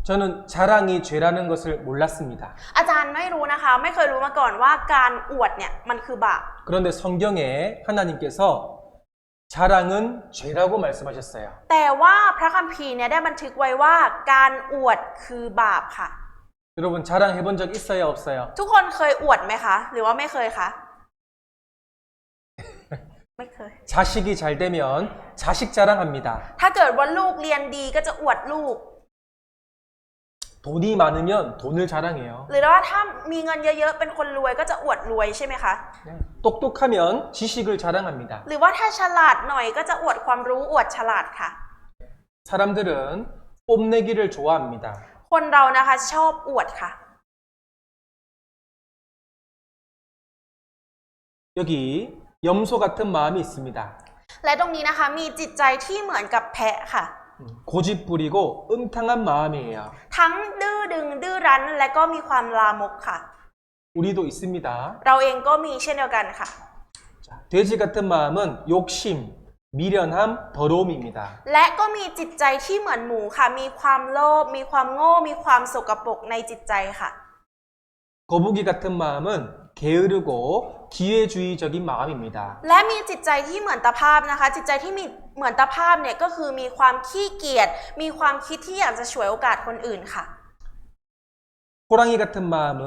저는 자랑이 죄라는 것을 몰랐습니다. อาจารย์ไม่รู้นะคะไม่เคยรู้มาก่อนว่าการอวดเนี่ยมันคือบาป 그런데 성경에 하나님께서 자랑은 죄라고 말씀하셨어요. แต่ว่าพระคัมภีร์เนี่ยได้บันทึกไว้ว่าการอวดคือบาปค่ะ 여러분 자랑해 본 적 있어요, 없어요? ทุกคนเคยอวดไหมคะ หรือว่าไม่เคยคะไม่เคย 자식이 잘 되면 자식 자랑합니다. ถ้าเกิดว่าลูกเรียนดีก็จะอวดลูก 돈이 많으면 돈을 자랑해요. หรือว่าถ้ามีเงินเยอะๆเป็นคนรวยก็จะอวดรวยใช่ไหมคะ 똑똑하면 지식을 자랑합니다. หรือว่าถ้าฉลาดหน่อยก็จะอวดความรู้อวดฉลาดค่ะ 사람들은 뽐내기를 좋아합니다. คนเรานะคะชอบอวดค่ะ 여기 염소 같은 마음이 있습니다. และตรงนี้นะคะมีจิตใจที่เหมือนกับแพะค่ะ 고집 부리고 음탕한 마음이에요. ทั้งดื้อดึงดื้อรั้นและก็มีความลามกค่ะ 우리도 있습니다. เราเองก็มีเช่นเดียวกันค่ะ 자, 돼지 같은 마음은 욕심, 미련함, 더러움입니다. และก็มีจิตใจที่เหมือนหมูค่ะมีความโลภมีความโง่มีความสกปรกในจิตใจค่ะ 거북이 같은 마음은 게으르고 기회주의적인 마음입니다. และมีจิตใจที่เหมือนตะภาพนะคะ จิตใจที่มีเหมือนตะภาพเนี่ยก็คือมีความขี้เกียจมีความคิดที่อยากจะฉวยโอกาสคนอื่นค่ะ 호랑이 같은 마음은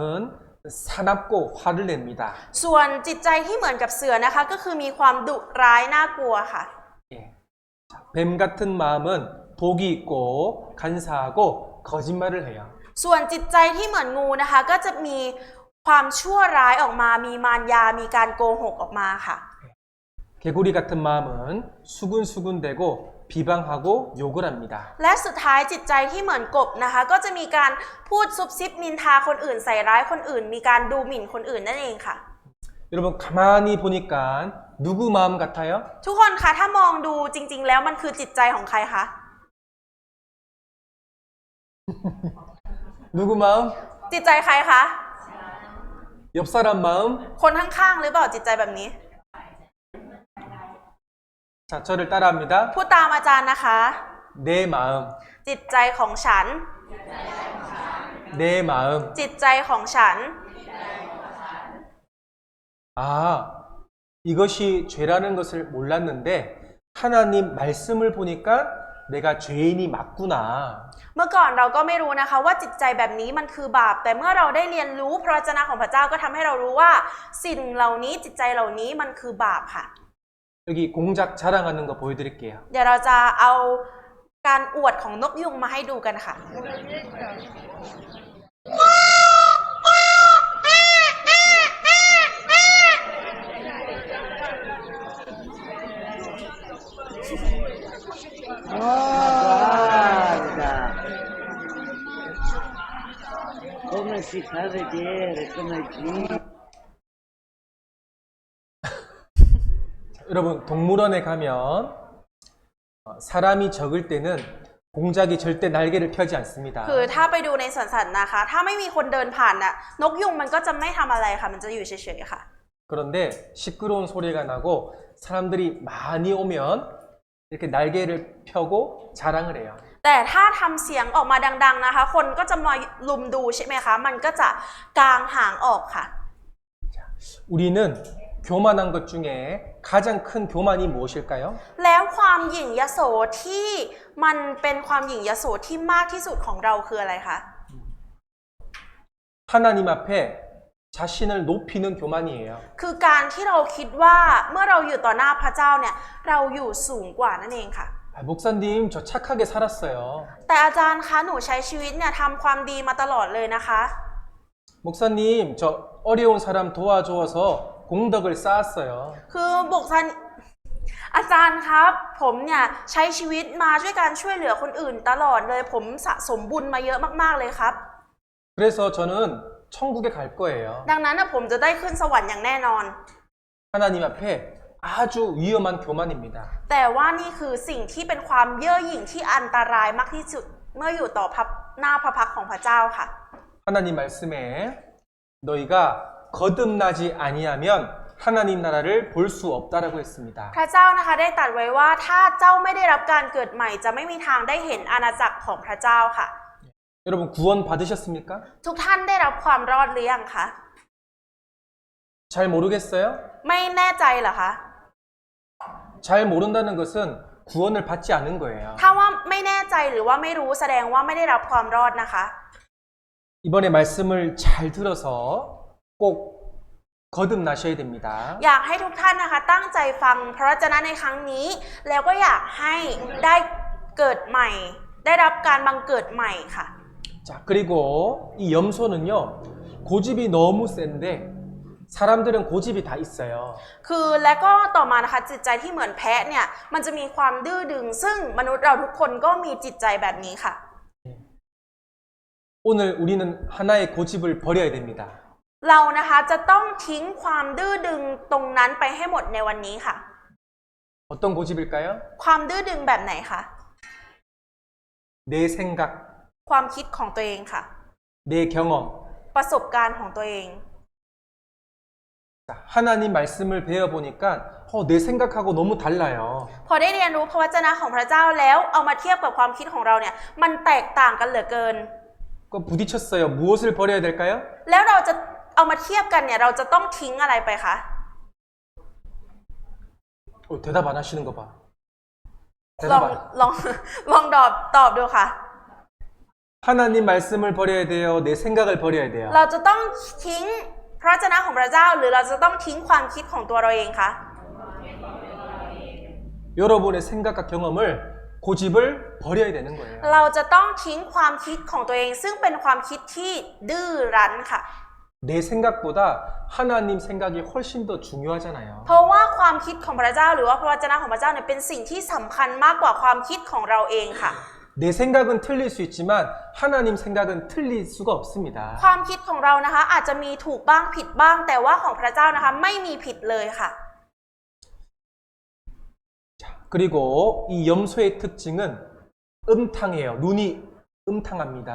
사납고 화를 냅니다. ส่วนจิตใจที่เหมือนกับเสือนะคะก็คือมีความดุร้ายน่ากลัวค่ะ 예. 자, 뱀 같은 마음은 독이 있고 간사하고 거짓말을 해요. ส่วนจิตใจที่เหมือนงูนะคะก็จะมีความชั่วร้ายออกมามีมารยามีการโกหกออกมาค่ะ 개구리 같은 마음은 수군수군대고 비방하고 욕을 합니다. และสุดท้ายจิตใจที่เหมือนกบนะคะก็จะมีการพูดซุบซิบนินทาคนอื่นใส่ร้ายคนอื่น มีการดูหมิ่นคนอื่นนั่นเองค่ะ 여러분 가만히 보니까 누구 마음 같아요? ทุกคนคะถ้ามองดูจริงๆแล้วมันคือจิตใจของใครคะ 누구 마음? จิตใจใครคะ 옆 사람 마음? คนข้างๆหรือเปล่าจิตใจแบบนี้ 자, 저를 따라합니다. พูดตามอาจารย์นะคะ 내 마음, จิตใจของฉัน 내 마음. จิตใจของฉัน 아, 이것이 죄라는 것을 몰랐는데 하나님 말씀을 보니까 내가 죄인이 맞구나. เมื่อก่อนเราก็ไม่รู้นะคะว่าจิตใจแบบนี้มันคือบาปแต่เมื่อเราได้เรียนรู้พระวจนะของพระเจ้าก็ทำให้เรารู้ว่าสิ่งเหล่านี้จิตใจเหล่านี้มันคือบาปค่ะ 여기 공작 자랑하는 거 보여드릴게요. เดี๋ยวเราจะเอาการอวดของนกยุงมาให้ดูกันค่ะ Guarda come si fa a vedere, come gira. 여러분 동물원에 가면 사람이 적을 때는 공작이 절대 날개를 펴지 않습니다. คือถ้าไปดูในสวนสัตว์นะคะ ถ้าไม่มีคนเดินผ่านน่ะนกยุงมันก็จะไม่ทำอะไรค่ะมันจะอยู่เฉยๆค่ะ 그런데 시끄러운 소리가 나고 사람들이 많이 오면 이렇게 날개를 펴고 자랑을 해요. แต่ถ้าทำเสียงออกมาดังๆนะคะ คนก็จะมาลุมดูใช่ไหมคะ มันก็จะกางหางออกค่ะ 우리는 교만한 것 중에 가장 큰 교만이 무엇일까요? แล้วความหยิ่งยโสที่มันเป็นความหยิ่งยโสที่มากที่สุดของเราคืออะไรคะ 하나님 앞에 자신을 높이는 교만이에요. คือการที่เราคิดว่าเมื่อเราอยู่ต่อหน้าพระเจ้าเนี่ยเราอยู่สูงกว่านั่นเองค่ะ 목사님, 저 착하게 살았어요. แต่อาจารย์คะหนูใช้ชีวิตเนี่ยทำความดีมาตลอดเลยนะคะ 목사님, 저 어려운 사람 도와줘서 공덕을 쌓았어요. คือบุคคลอาจารย์ครับผมเนี่ยใช้ชีวิตมาด้วยการช่วยเหลือคนอื่นตลอดเลยผมสะสมบุญมาเยอะมากๆเลยครับ 그래서 저는 천국에 갈 거예요. ดังนั้นนะผมจะได้ขึ้นสวรรค์อย่างแน่นอน 하나님 앞에 아주 위험한 교만입니다. แต่ว่านี่คือสิ่งที่เป็นความเย่อหยิ่งที่อันตรายมากที่สุดเมื่ออยู่ต่อหน้าพระพักตร์ของพระเจ้าค่ะ 하나님 말씀에 너희가 거듭나지 아니하면 하나님 나라를 볼 수 없다라고 했습니다. พระเจ้านะคะได้ตรัสไว้ว่าถ้าเจ้าไม่ได้รับการเกิดใหม่จะไม่มีทางได้เห็นอาณาจักรของพระเจ้าค่ะ 여러분 구원 받으셨습니까? ทุกท่านได้รับความรอดหรือยังคะ 잘 모르겠어요? ไม่แน่ใจเหรอคะ 잘 모른다는 것은 구원을 받지 않은 거예요. ถ้าว่าไม่แน่ใจหรือว่าไม่รู้แสดงว่าไม่ได้รับความรอดนะคะ 이번에 말씀을 잘 들어서 꼭 거듭나셔야 됩니다. อยากให้ทุกท่านนะคะตั้งใจฟังพระวจนะในครั้งนี้ แล้วก็อยากให้ได้เกิดใหม่ ได้รับการบังเกิดใหม่ค่ะ 자, 그리고 이 염소는요, 고집이 너무 센데 사람들은 고집이 다 있어요. คือและก็ต่อมานะคะจิตใจที่เหมือนแพะเนี่ยมันจะมีความดื้อดึงซึ่งมนุษย์เราทุกคนก็มีจิตใจแบบนี้ค่ะ 오늘 우리는 하나의 고집을 버려야 됩니다. เรานะคะจะต้องทิ้งความดื้อดึงตรงนั้นไปให้หมดในวันนี้ค่ะ 어떤 고집일까요? ความดื้อดึงแบบไหนคะ 내 생각, ความคิดของตัวเองค่ะ 내 경험. ประสบการณ์ของตัวเอง 자, 하나님 말씀을 배워보니까 내 생각하고 너무 달라요. พอได้เรียนรู้พระวจนะของพระเจ้าแล้วเอามาเทียบกับความคิดของเราเนี่ยมันแตกต่างกันเหลือเกิน 그 부딪혔어요. 무엇을 버려야 될까요? แล้วเราจะเอามาเทียบกันเนี่ยเราจะต้องทิ้งอะไรไปคะ 대답 안 하시는 거 봐. ลอง 대답 안. ลองตอบดูค่ะ 하나님 말씀을 버려야 돼요. 내 생각을 버려야 돼요. เราจะต้องทิ้งพระวจนะของพระเจ้าหรือเราจะต้องทิ้งความคิดของตัวเราเองคะ 여러분의 생각과 경험을 고집을 버려야 되는 거예요. เราจะต้องทิ้งความคิดของตัวเองซึ่งเป็นความคิดที่ดื้อรั้นค่ะ 내 생각보다 하나님 생각이 훨씬 더 중요하잖아요. เพราะว่าความคิดของพระเจ้าหรือว่าพระวจนะของพระเจ้าเนี่ยเป็นสิ่งที่สำคัญมากกว่าความคิดของเราเองค่ะ 내 생각은 틀릴 수 있지만 하나님 생각은 틀릴 수가 없습니다. ความคิดของเรานะคะอาจจะมีถูกบ้างผิดบ้างแต่ว่าของพระเจ้านะคะไม่มีผิดเลยค่ะ 자, 그리고 이 염소의 특징은 음탕해요. 눈이 음탕합니다.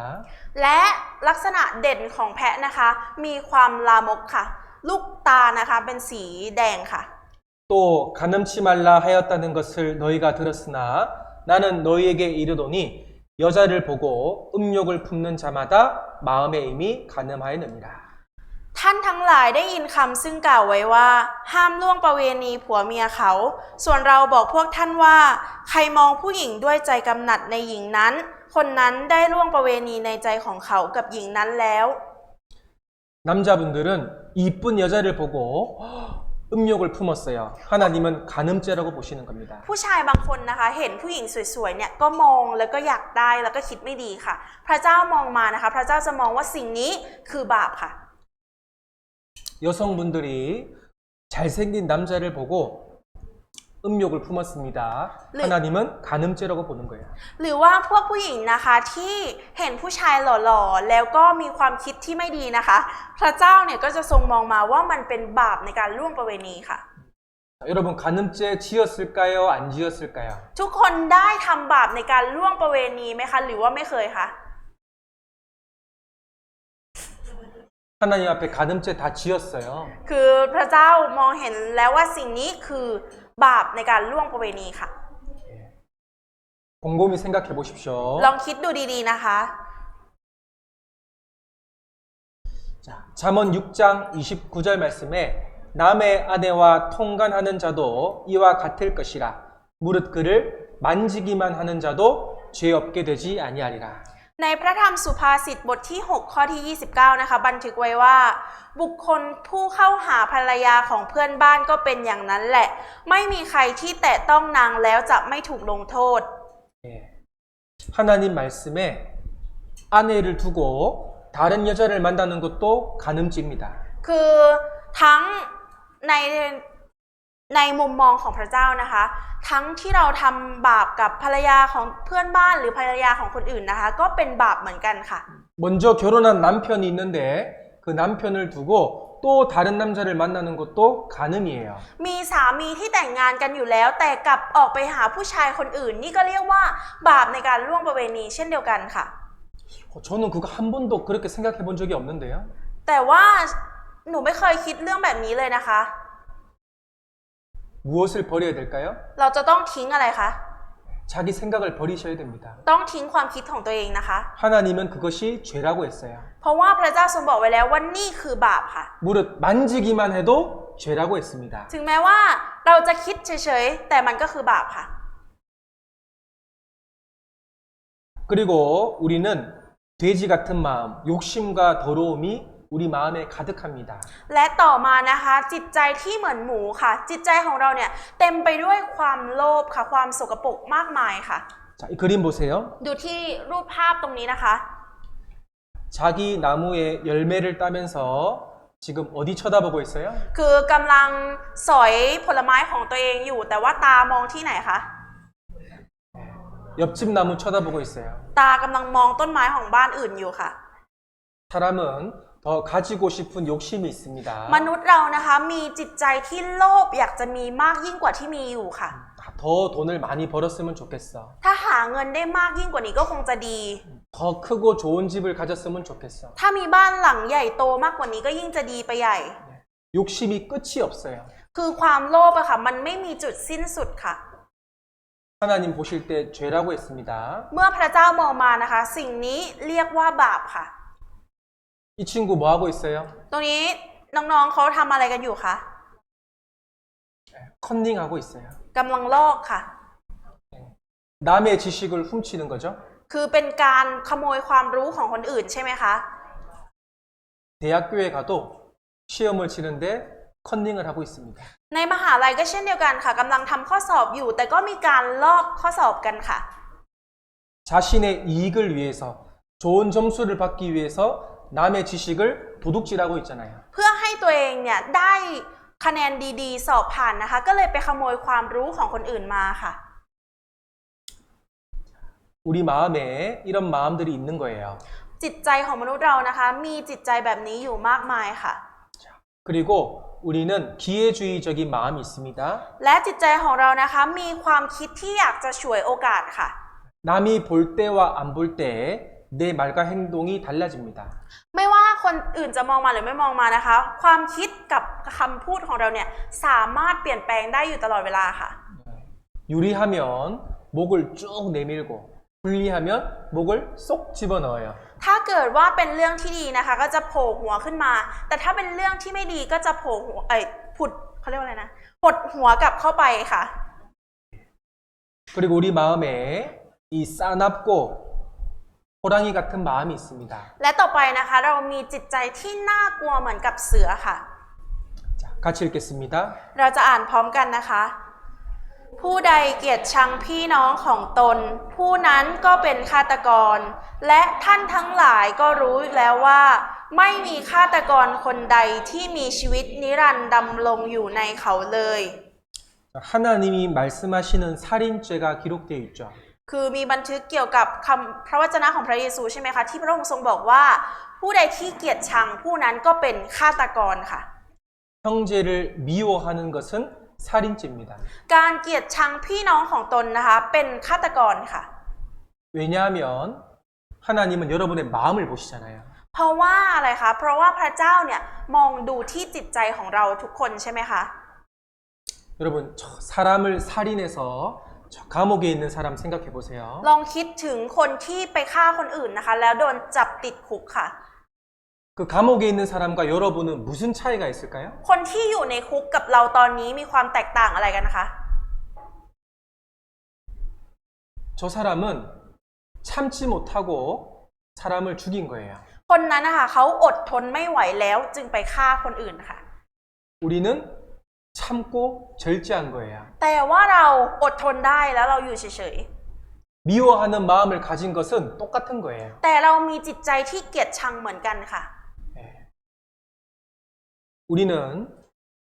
และลักษณะเด่นของแพะนะคะมีความลามกค่ะ ลูกตานะคะเป็นสีแดงค่ะ 또 가늠치 말라 하였다는 것을 너희가 들었으나 나는 너희에게 이르노니 여자를 보고 음욕을 품는 자마다 마음의 임이 가늠하였느니라. ท่านทั้งหลายได้ยินคำซึ่งกล่าวไว้ว่าห้ามล่วงประเวณีผัวเมียเขา ส่วนเราบอกพวกท่านว่าใครมองผู้หญิงด้วยใจกำหนัดในหญิงนั้น คนนั้นได้ล่วงประเวณีในใจของเขากับหญิงนั้นแล้ว 남자분들은 이쁜 여자를 보고 음욕을 품었어요. 하나님은 간음죄라고 보시는 겁니다. ผู้ชายบางคนนะคะเห็นผู้หญิงสวยๆเนี่ยก็มองแล้วก็อยากได้แล้วก็คิดไม่ดีค่ะ พระเจ้ามองมานะคะพระเจ้าจะมองว่าสิ่งนี้คือบาปค่ะ 여성분들이 잘생긴 남자를 보고 음욕을 품었습니다. 하나님은 간음죄라고 보는 거예요. หรือว่าพวกผู้หญิงนะคะที่เห็นผู้ชายหล่อๆแล้วก็มีความคิดที่ไม่ดีนะคะ พระเจ้าเนี่ยก็จะทรงมองมาว่ามันเป็นบาปในการล่วงประเวณีค่ะ 여러분 간음죄 지었을까요? 안 지었을까요? ทุกคนได้ทำบาปในการล่วงประเวณีไหมคะหรือว่าไม่เคยคะ 하나님 앞에 간음죄 다 지었어요. คือพระเจ้ามองเห็นแล้วว่าสิ่งนี้คือบาปในการล่วงประเวณีค่ะ 곰곰이 생각해 보십시오. ลองคิดดูดีๆนะคะ 자, 잠언 6장 29절 말씀에 남의 아내와 통간하는 자도 이와 같을 것이라. 무릇 그를 만지기만 하는 자도 죄 없게 되지 아니하리라. ในพระธรรมสุภาษิตบทที่ 6 ข้อที่ 29 นะคะบันทึกไว้ว่า บุคคลผู้เข้าหาภรรยาของเพื่อนบ้านก็เป็นอย่างนั้นแหละ ไม่มีใครที่แตะต้องนางแล้วจะไม่ถูกลงโทษ 예. 하나님 말씀에 아내를 두고 다른 여자를 만나는 것도 간음죄입니다. คือทั้งในมุมมองของพระเจ้านะคะ ทั้งที่เราทำบาปกับภรรยาของเพื่อนบ้านหรือภรรยาของคนอื่นนะคะ ก็เป็นบาปเหมือนกันค่ะ 먼저 결혼한 남편이 있는데 그 남편을 두고 또 다른 남자를 만나는 것도 간음이에요. มีสามีที่แต่งงานกันอยู่แล้ว แต่กลับออกไปหาผู้ชายคนอื่น นี่ก็เรียกว่าบาปในการล่วงประเวณีเช่นเดียวกันค่ะ 저는 그거 한 번도 그렇게 생각해 본 적이 없는데요. แต่ว่าหนูไม่เคยคิดเรื่องแบบนี้เลยนะคะ 무엇을 버려야 될까요? เราจะต้องทิ้งอะไรคะ 자기 생각을 버리셔야 됩니다. ต้องทิ้งความคิดของตัวเองนะคะ 하나님은 그것이 죄라고 했어요. เพราะว่าพระเจ้าทรงบอกไว้แล้วว่านี่คือบาปค่ะ 무릇 만지기만 해도 죄라고 했습니다. ถึงแม้ว่าเราจะคิดเฉยๆแต่มันก็คือบาปค่ะ 그리고 우리는 돼지 같은 마음, 욕심과 더러움이 우리 마음에 가득합니다. และต่อมานะคะจิตใจที่เหมือนหมูค่ะ จิตใจของเราเนี่ยเต็มไปด้วยความโลภค่ะความสกปรกมากมายค่ะ 자, 이 그림 보세요. ดูที่รูปภาพตรงนี้นะคะ 자기 나무에 열매를 따면서 지금 어디 쳐다보고 있어요? คือกำลังสอยผลไม้ของตัวเองอยู่ แต่ว่าตามองที่ไหนคะ 옆집 나무 쳐다보고 있어요. ตากำลังมองต้นไม้ของบ้านอื่นอยู่ค่ะ 사람은 더 가지고 싶은 욕심이 있습니다. มนุษย์เรานะคะมีจิตใจที่โลภอยากจะมีมากยิ่งกว่าที่มีอยู่ค่ะ 더 돈을 많이 벌었으면 좋겠어. ถ้าหาเงินได้มากยิ่งกว่านี้ก็คงจะดี 더 크고 좋은 집을 가졌으면 좋겠어. ถ้ามีบ้านหลังใหญ่โตมากกว่านี้ก็ยิ่งจะดีไปใหญ่ 욕심이 끝이 없어요. คือความโลภอะค่ะมันไม่มีจุดสิ้นสุดค่ะ 하나님 보실 때 죄라고 했습니다. เมื่อพระเจ้ามองมานะคะ สิ่งนี้เรียกว่าบาปค่ะ 이 친구 뭐 하고 있어요? ตรงนี้น้องๆเขาทำอะไรกันอยู่คะ 컨닝하고 있어요. กำลังลอกค่ะ 남의 지식을 훔치는 거죠. คือเป็นการขโมยความรู้ของคนอื่นใช่ไหมคะ 대학교에 가도 시험을 치는데 컨닝을 하고 있습니다. ในมหาลัยก็เช่นเดียวกันค่ะกำลังทำข้อสอบอยู่ แต่ก็มีการลอกข้อสอบกันค่ะ 자신의 이익을 위해서 좋은 점수를 받기 위해서 남의 지식을 도둑질하고 있잖아요. เพื่อให้ตัวเองเนี่ยได้คะแนนดีๆ สอบผ่านนะคะ ก็เลยไปขโมยความรู้ของคนอื่นมาค่ะ 우리 마음에 이런 마음들이 있는 거예요. จิตใจของมนุษย์เรานะคะมีจิตใจแบบนี้อยู่มากมายค่ะ 그리고 우리는 기회주의적인 마음이 있습니다. และจิตใจของเรานะคะมีความคิดที่อยากจะฉวยโอกาสค่ะ 남이 볼 때와 안 볼 때 내 말과 행동이 달라집니다. ไม่ว่าคนอื่นจะมองมาหรือไม่มองมานะคะ ความคิดกับคำพูดของเราเนี่ยสามารถเปลี่ยนแปลงได้อยู่ตลอดเวลาค่ะ 유리하면 목을 쭉 내밀고 불리하면 목을 쏙 집어넣어요. ถ้าเกิดว่าเป็นเรื่องที่ดีนะคะก็จะโผล่หัวขึ้นมา แต่ถ้าเป็นเรื่องที่ไม่ดีก็จะโผล่หัวผุดเขาเรียกว่าอะไรนะหดหัวกลับเข้าไปค่ะ 그리고 우리 마음에 이 싸납고 호랑이 같은 마음이 있습니다. และต่อไปนะคะเรามีจิตใจที่น่ากลัวเหมือนกับเสือค่ะ 자, 같이 읽겠습니다. เราจะอ่านพร้อมกันนะคะ ผู้ใดเกลียดชังพี่น้องของตน ผู้นั้นก็เป็นฆาตกร และท่านทั้งหลายก็รู้แล้วว่า ไม่มีฆาตกรคนใดที่มีชีวิตนิรันดร์ดำรงอยู่ในเขาเลย 하나님이 말씀하시는 살인죄가 기록되어 있죠. คือมีบันทึกเกี่ยวกับคำพระวจนะของพระเยซูใช่ไหมคะที่พระองค์ทรงบอกว่า ผู้ใดที่เกลียดชังผู้นั้นก็เป็นฆาตกรค่ะ 형제를 미워하는 것은 살인죄입니다. การเกลียดชังพี่น้องของตนนะคะเป็นฆาตกรค่ะ 왜냐하면 하나님은 여러분의 마음을 보시잖아요. เพราะว่าอะไรคะเพราะว่าพระเจ้าเนี่ยมองดูที่จิตใจของเราทุกคนใช่ไหมคะ 여러분 사람을 살인해서 저 감옥에 있는 사람 생각해 보세요. ลองคิดถึงคนที่ไปฆ่าคนอื่นนะคะ แล้วโดนจับติดคุกค่ะ 그 감옥에 있는 사람과 여러분은 무슨 차이가 있을까요? คนที่อยู่ในคุกกับเราตอนนี้มีความแตกต่างอะไรกันคะ 저 사람은 참지 못하고 사람을 죽인 거예요. คนนั้นนะคะเขาอดทนไม่ไหวแล้วจึงไปฆ่าคนอื่นค่ะ 우리는 참고 절제한 거예요. แต่ว่าเราอดทนได้แล้วเราอยู่เฉย 미워하는 마음을 가진 것은 똑같은 거예요. ๆ แต่เรามีจิตใจที่เกลียดชังเหมือนกันค่ะ 우리는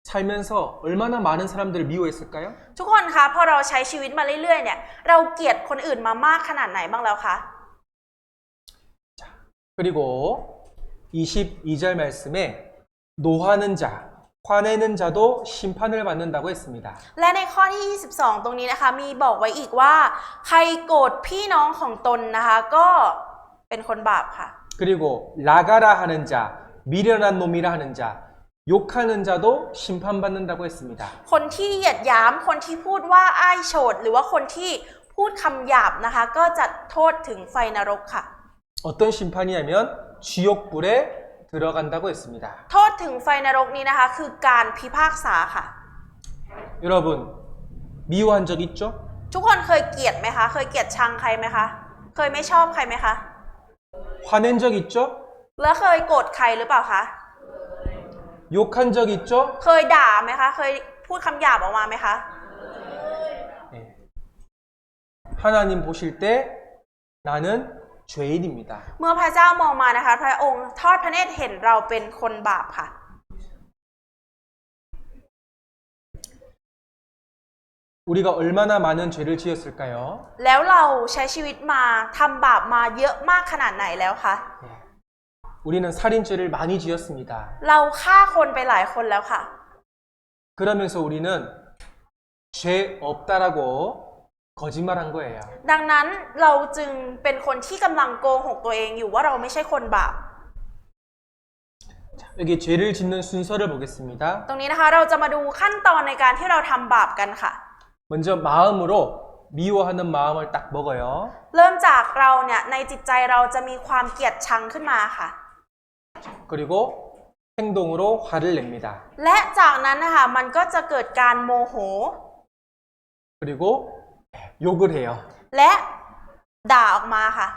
살면서 얼마나 많은 사람들을 미워했을까요? ทุกคนคะพอเราใช้ชีวิตมาเรื่อยๆเนี่ยเราเกลียดคนอื่นมามากขนาดไหนบ้างแล้วคะ 그리고 22절 말씀에 노하는 자, 화내는 자도 심판을 받는다고 했습니다. และในข้อที่ 22 ตรงนี้นะคะมีบอกไว้อีกว่าใครโกรธพี่น้องของตนนะคะก็เป็นคนบาปค่ะ 그리고 나가라 하는 자, 미련한 놈이라 하는 자, 욕하는 자도 심판받는다고 했습니다. คนที่เหยียดหยามคนที่พูดว่าอ้ายโฉดหรือว่าคนที่พูดคำหยาบนะคะก็จะโทษถึงไฟนรกค่ะ 어떤 심판이냐면 지옥불에 들어간다고 했습니다. โทษถึงไฟนรกนี้นะคะคือการพิพากษาค่ะ 여러분 미워한 적 있죠? ทุกคนเคยเกลียดไหมคะเคยเกลียดชังใครไหมคะเคยไม่ชอบใครไหมคะ 화낸 적 있죠? แล้วเคยโกรธใครหรือเปล่าคะ 욕한 적 있죠? เคยด่าไหมคะเคยพูดคำหยาบออกมาไหมคะ 네. 하나님 보실 때 나는 죄인입니다. เมื่อพระเจ้ามองมานะคะพระองค์ทอดพระเนตรเห็นเราเป็นคนบาปค่ะ 우리가 얼마나 많은 죄를 지었을까요? แล้วเราใช้ชีวิตมาทำบาปมาเยอะมากขนาดไหนแล้วคะ 네. 우리는 살인죄를 많이 지었습니다. เราฆ่าคนไปหลายคนแล้วค่ะ 그러면서 우리는 죄 없다라고 거짓말한 거예요. ดังนั้นเราจึงเป็นคนที่กำลังโกหกตัวเองอยู่ว่าเราไม่ใช่คนบาป 자, 여기 죄를 짓는 순서를 보겠습니다. ตรงนี้นะคะเราจะมาดูขั้นตอนในการที่เราทำบาปกันค่ะ 먼저 마음으로 미워하는 마음을 딱 먹어요. เริ่มจากเราเนี่ยในจิตใจเราจะมีความเกลียดชังขึ้นมาค่ะ 그리고 행동으로 화를 냅니다. และจากนั้นนะคะมันก็จะเกิดการโมโห 그리고 욕을 해요. และด่าออกมาค่ะ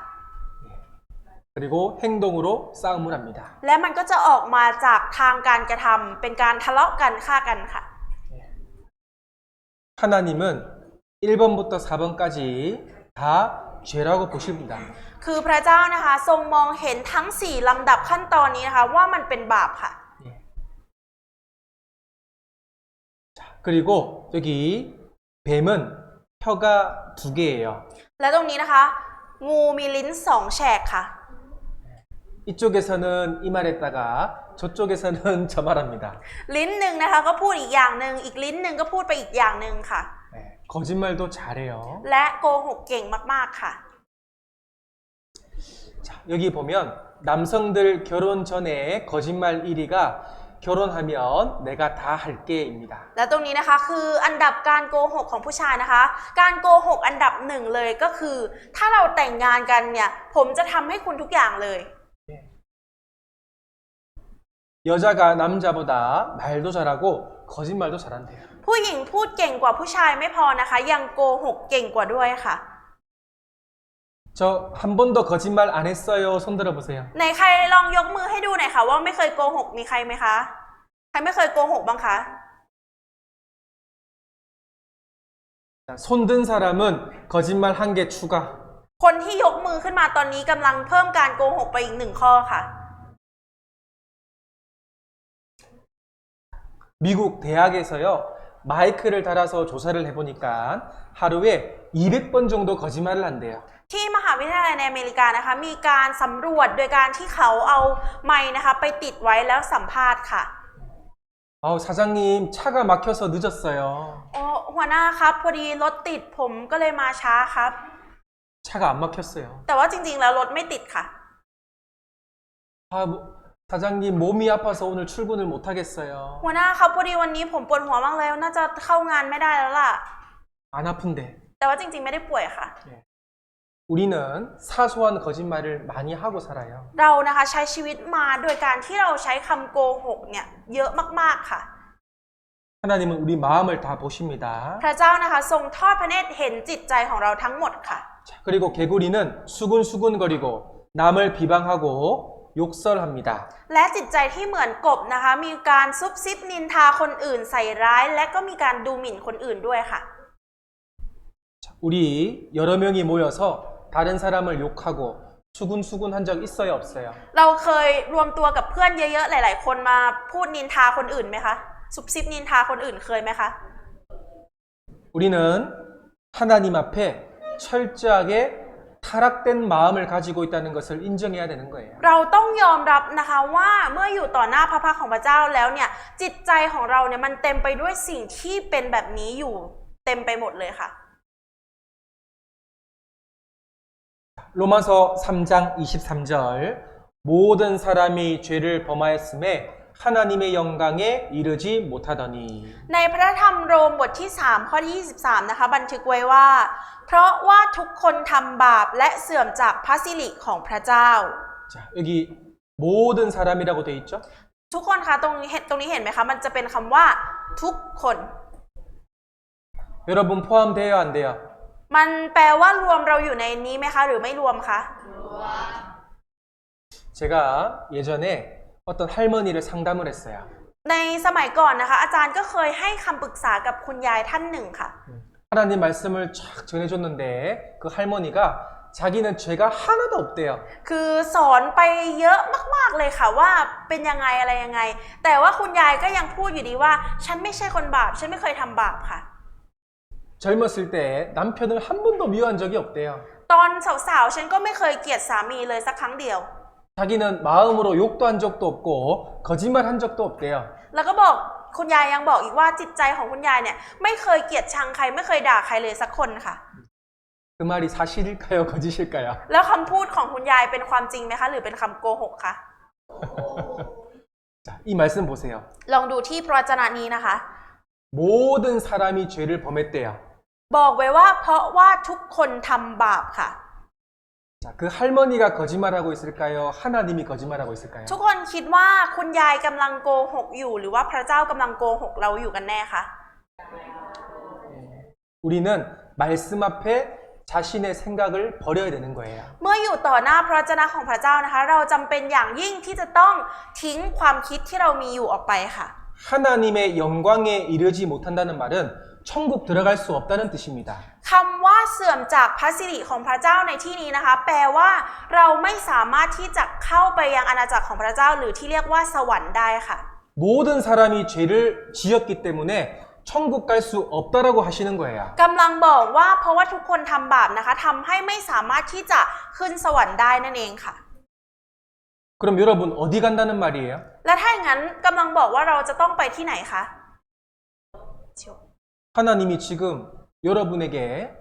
그리고 행동으로 싸움을 합니다. และมันก็จะออกมาจากทางการกระทำเป็นการทะเลาะกันฆ่ากันค่ะ 하나님은 1번부터 4번까지 다 죄라고 보십니다. คือพระเจ้านะคะทรงมองเห็นทั้ง4ลำดับขั้นตอนนี้นะคะว่ามันเป็นบาปค่ะ 자, 그리고 여기 뱀은 혀가 2개예요. และตรงนี้นะคะงูมีลิ้น2แฉกค่ะ 이쪽에서는 이 말했다가 저쪽에서는 저 말합니다. ลิ้นหนึ่งนะคะก็พูดอีกอย่างหนึ่งอีกลิ้นหนึ่งก็พูดไปอีกอย่างหนึ่งค่ะ 네, 거짓말도 잘해요. และโกหกเก่งมากๆค่ะ 자, 여기 보면 남성들 결혼 전에 거짓말 1위가 결혼하면 내가 다 할게입니다. และตรงนี้นะคะคืออันดับการโกหกของผู้ชายนะคะ การโกหกอันดับ1เลยก็คือถ้าเราแต่งงานกันเนี่ยผมจะทำให้คุณทุกอย่างเลย 여자가 남자보다 말도 잘하고 거짓말도 잘한대요. ผู้หญิงพูดเก่งกว่าผู้ชายไม่พอนะคะยังโกหกเก่งกว่าด้วยค่ะ 저 한 번도 거짓말 안 했어요. 손 들어보세요. ไหนใครลองยกมือให้ดูหน่อยค่ะว่าไม่เคยโกหกมีใครไหมคะใครไม่เคยโกหกบ้างคะ 손 든 사람은 거짓말 1개 추가. คนที่ยกมือขึ้นมาตอนนี้กำลังเพิ่มการโกหกไปอีก1ข้อค่ะ 미국 대학에서요. 마이크를 달아서 조사를 해보니까 하루에 200번 정도 거짓말을 한대요. ที่มหาวิทยาลัยในอเมริกานะคะมีการสำรวจโดยการที่เขาเอาไมค์นะคะไปติดไว้แล้วสัมภาษณ์ค่ะ 사장님 차가 막혀서 늦었어요. โอ้หัวหน้าครับพอดีรถติดผมก็เลยมาช้าครับ 차가 안 막혔어요. แต่ว่าจริงๆแล้วรถไม่ติดค่ะ 사장님 몸이 아파서 오늘 출근을 못 하겠어요. หัวหน้าครับพอดีวันนี้ผมปวดหัวมากเลยน่าจะเข้างานไม่ได้แล้วล่ะ 안 아픈데. แต่ว่าจริงๆไม่ได้ป่วยค่ะ 우리는 사소한 거짓말을 많이 하고 살아요. เรานะคะใช้ชีวิตมาโดยการที่เราใช้คำโกหกเนี่ยเยอะมากๆค่ะ 하나님은 우리 마음을 다 보십니다. พระเจ้านะคะทรงทอดพระเนตรเห็นจิตใจของเราทั้งหมดค่ะ 자, 그리고 개구리는 수근수근거리고 남을 비방하고 욕설합니다. และจิตใจที่เหมือนกบนะคะมีการซุบซิบนินทาคนอื่นใส่ร้าย และก็มีการดูหมิ่นคนอื่นด้วยค่ะ 자, 우리 여러 명이 모여서 다른 사람을 욕하고 수근수근한 적 있어요, 없어요? เราเคยรวมตัวกับเพื่อนเยอะๆหลายๆคนมาพูดนินทาคนอื่นไหมคะซุบซิบนินทาคนอื่นเคยไหมคะ 우리는 하나님 앞에 철저하게 타락된 마음을 가지고 있다는 것을 인정해야 되는 거예요. เราต้องยอมรับนะคะว่าเมื่ออยู่ต่อหน้าพระพักตร์ของพระเจ้าแล้วเนี่ยจิตใจของเราเนี่ยมันเต็มไปด้วยสิ่งที่เป็นแบบนี้อยู่เต็มไปหมดเลยค่ะ 로마서 3장 23절 모든 사람이 죄를 범하였음에 하나님의 영광에 이르지 못하더니 ในพระธรรมโรมบทที่3ข้อที่23นะคะบันทึกไว้ว่าเพราะว่าทุกคนทำบาปและเสื่อมจากพระสิริของพระเจ้า 자, 여기 모든 사람이라고 돼 있죠? ทุกคนคะตรงนี้เห็นไหมคะมันจะเป็นคำว่าทุกคน 여러분 포함돼요, 안 돼요? มันแปลว่ารวมเราอยู่ในนี้ไหมคะหรือไม่รวมคะ 제가 예전에 어떤 할머니를 상담을 했어요. ในสมัยก่อนนะคะอาจารย์ก็เคยให้คำปรึกษากับคุณยายท่านหนึ่งค่ะ 하나님 말씀을 쫙 전해줬는데 그 할머니가 자기는 죄가 하나도 없대요. คือสอนไปเยอะมากๆเลยค่ะว่าเป็นยังไงอะไรยังไง แต่ว่าคุณยายก็ยังพูดอยู่ดีว่าฉันไม่ใช่คนบาปฉันไม่เคยทำบาปค่ะ 젊었을 때 남편을 한 번도 미워한 적이 없대요. ตอนสาวๆฉันก็ไม่เคยเกลียดสามีเลยสักครั้งเดียว 자기는 마음으로 욕도 한 적도 없고 거짓말 한 적도 없대요. แล้วก็บอกคุณยายยังบอกอีกว่าจิตใจของคุณยายเนี่ยไม่เคยเกลียดชังใครไม่เคยด่าใครเลยสักคนค่ะ 그 말이 사실일까요? 거짓일까요? แล้วคำพูดของคุณยายเป็นความจริงไหมคะหรือเป็นคำโกหกคะ 자, 이 말씀 보세요. ลองดูที่พระวจนะนี้นะคะ 모든 사람이 죄를 범했대요. บอกไว้ว่าเพราะว่าทุกคนทำบาปค่ะ 자, 그 할머니가 거짓말하고 있을까요? 하나님이 거짓말하고 있을까요? ทุกคนคิดว่าคุณยายกำลังโกหกอยู่หรือว่าพระเจ้ากำลังโกหกเราอยู่กันแน่คะ 우리는 말씀 앞에 자신의 생각을 버려야 되는 거예요. เมื่ออยู่ต่อหน้าพระวจนะของพระเจ้านะคะเราจำเป็นอย่างยิ่งที่จะต้องทิ้งความคิดที่เรามีอยู่ออกไปค่ะ 하나님의 영광에 이르지 못한다는 말은 천국 들어갈 수 없다는 뜻입니다. คำว่าเสื่อมจากพระสิริของพระเจ้าในที่นี้นะคะแปลว่าเราไม่สามารถที่จะเข้าไปยังอาณาจักรของพระเจ้าหรือที่เรียกว่าสวรรค์ได้ค่ะ 모든 사람이 죄를 지었기 때문에 천국 갈 수 없다라고 하시는 거예요. กำลังบอกว่าเพราะว่าทุกคนทำบาปนะคะทำให้ไม่สามารถที่จะขึ้นสวรรค์ได้นั่นเองค่ะ 그럼 여러분 어디 간다는 말이에요? และถ้าอย่างนั้นกำลังบอกว่าเราจะต้องไปที่ไหนคะ 하나님이 지금 여러분에게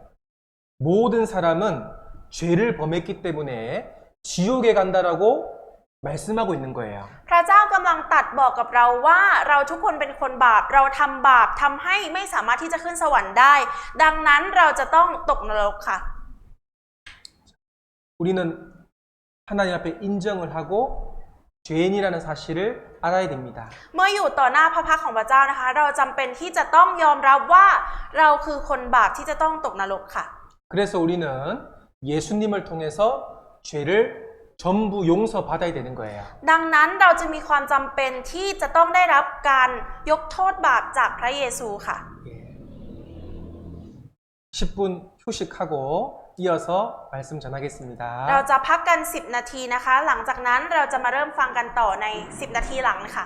모든 사람은 죄를 범했기 때문에 지옥에 간다라고 말씀하고 있는 거예요. พระเจ้ากำลังตัดบอกกับเราว่าเราทุกคนเป็นคนบาปเราทำบาปทำให้ไม่สามารถที่จะขึ้นสวรรค์ได้ ดังนั้นเราจะต้องตกนรกค่ะ 우리는 하나님 앞에 인정을 하고 죄인이라는 사실을 알아야 됩니다. เมื่ออยู่ต่อหน้าพระพักตร์ของพระเจ้านะคะเราจำเป็นที่จะต้องยอมรับว่าเราคือคนบาปที่จะต้องตกนรกค่ะ 그래서 우리는 예수님을 통해서 죄를 전부 용서받아야 되는 거예요. ดังนั้นเราจะมีความจำเป็นที่จะต้องได้รับการยกโทษบาปจากพระเยซูค่ะ 10분 휴식하고 이어서 말씀 전하겠습니다. เราจะพักกัน10 นาทีนะคะหลังจากนั้นเราจะมาเริ่มฟังกันต่อใน10 นาทีหลังค่ะ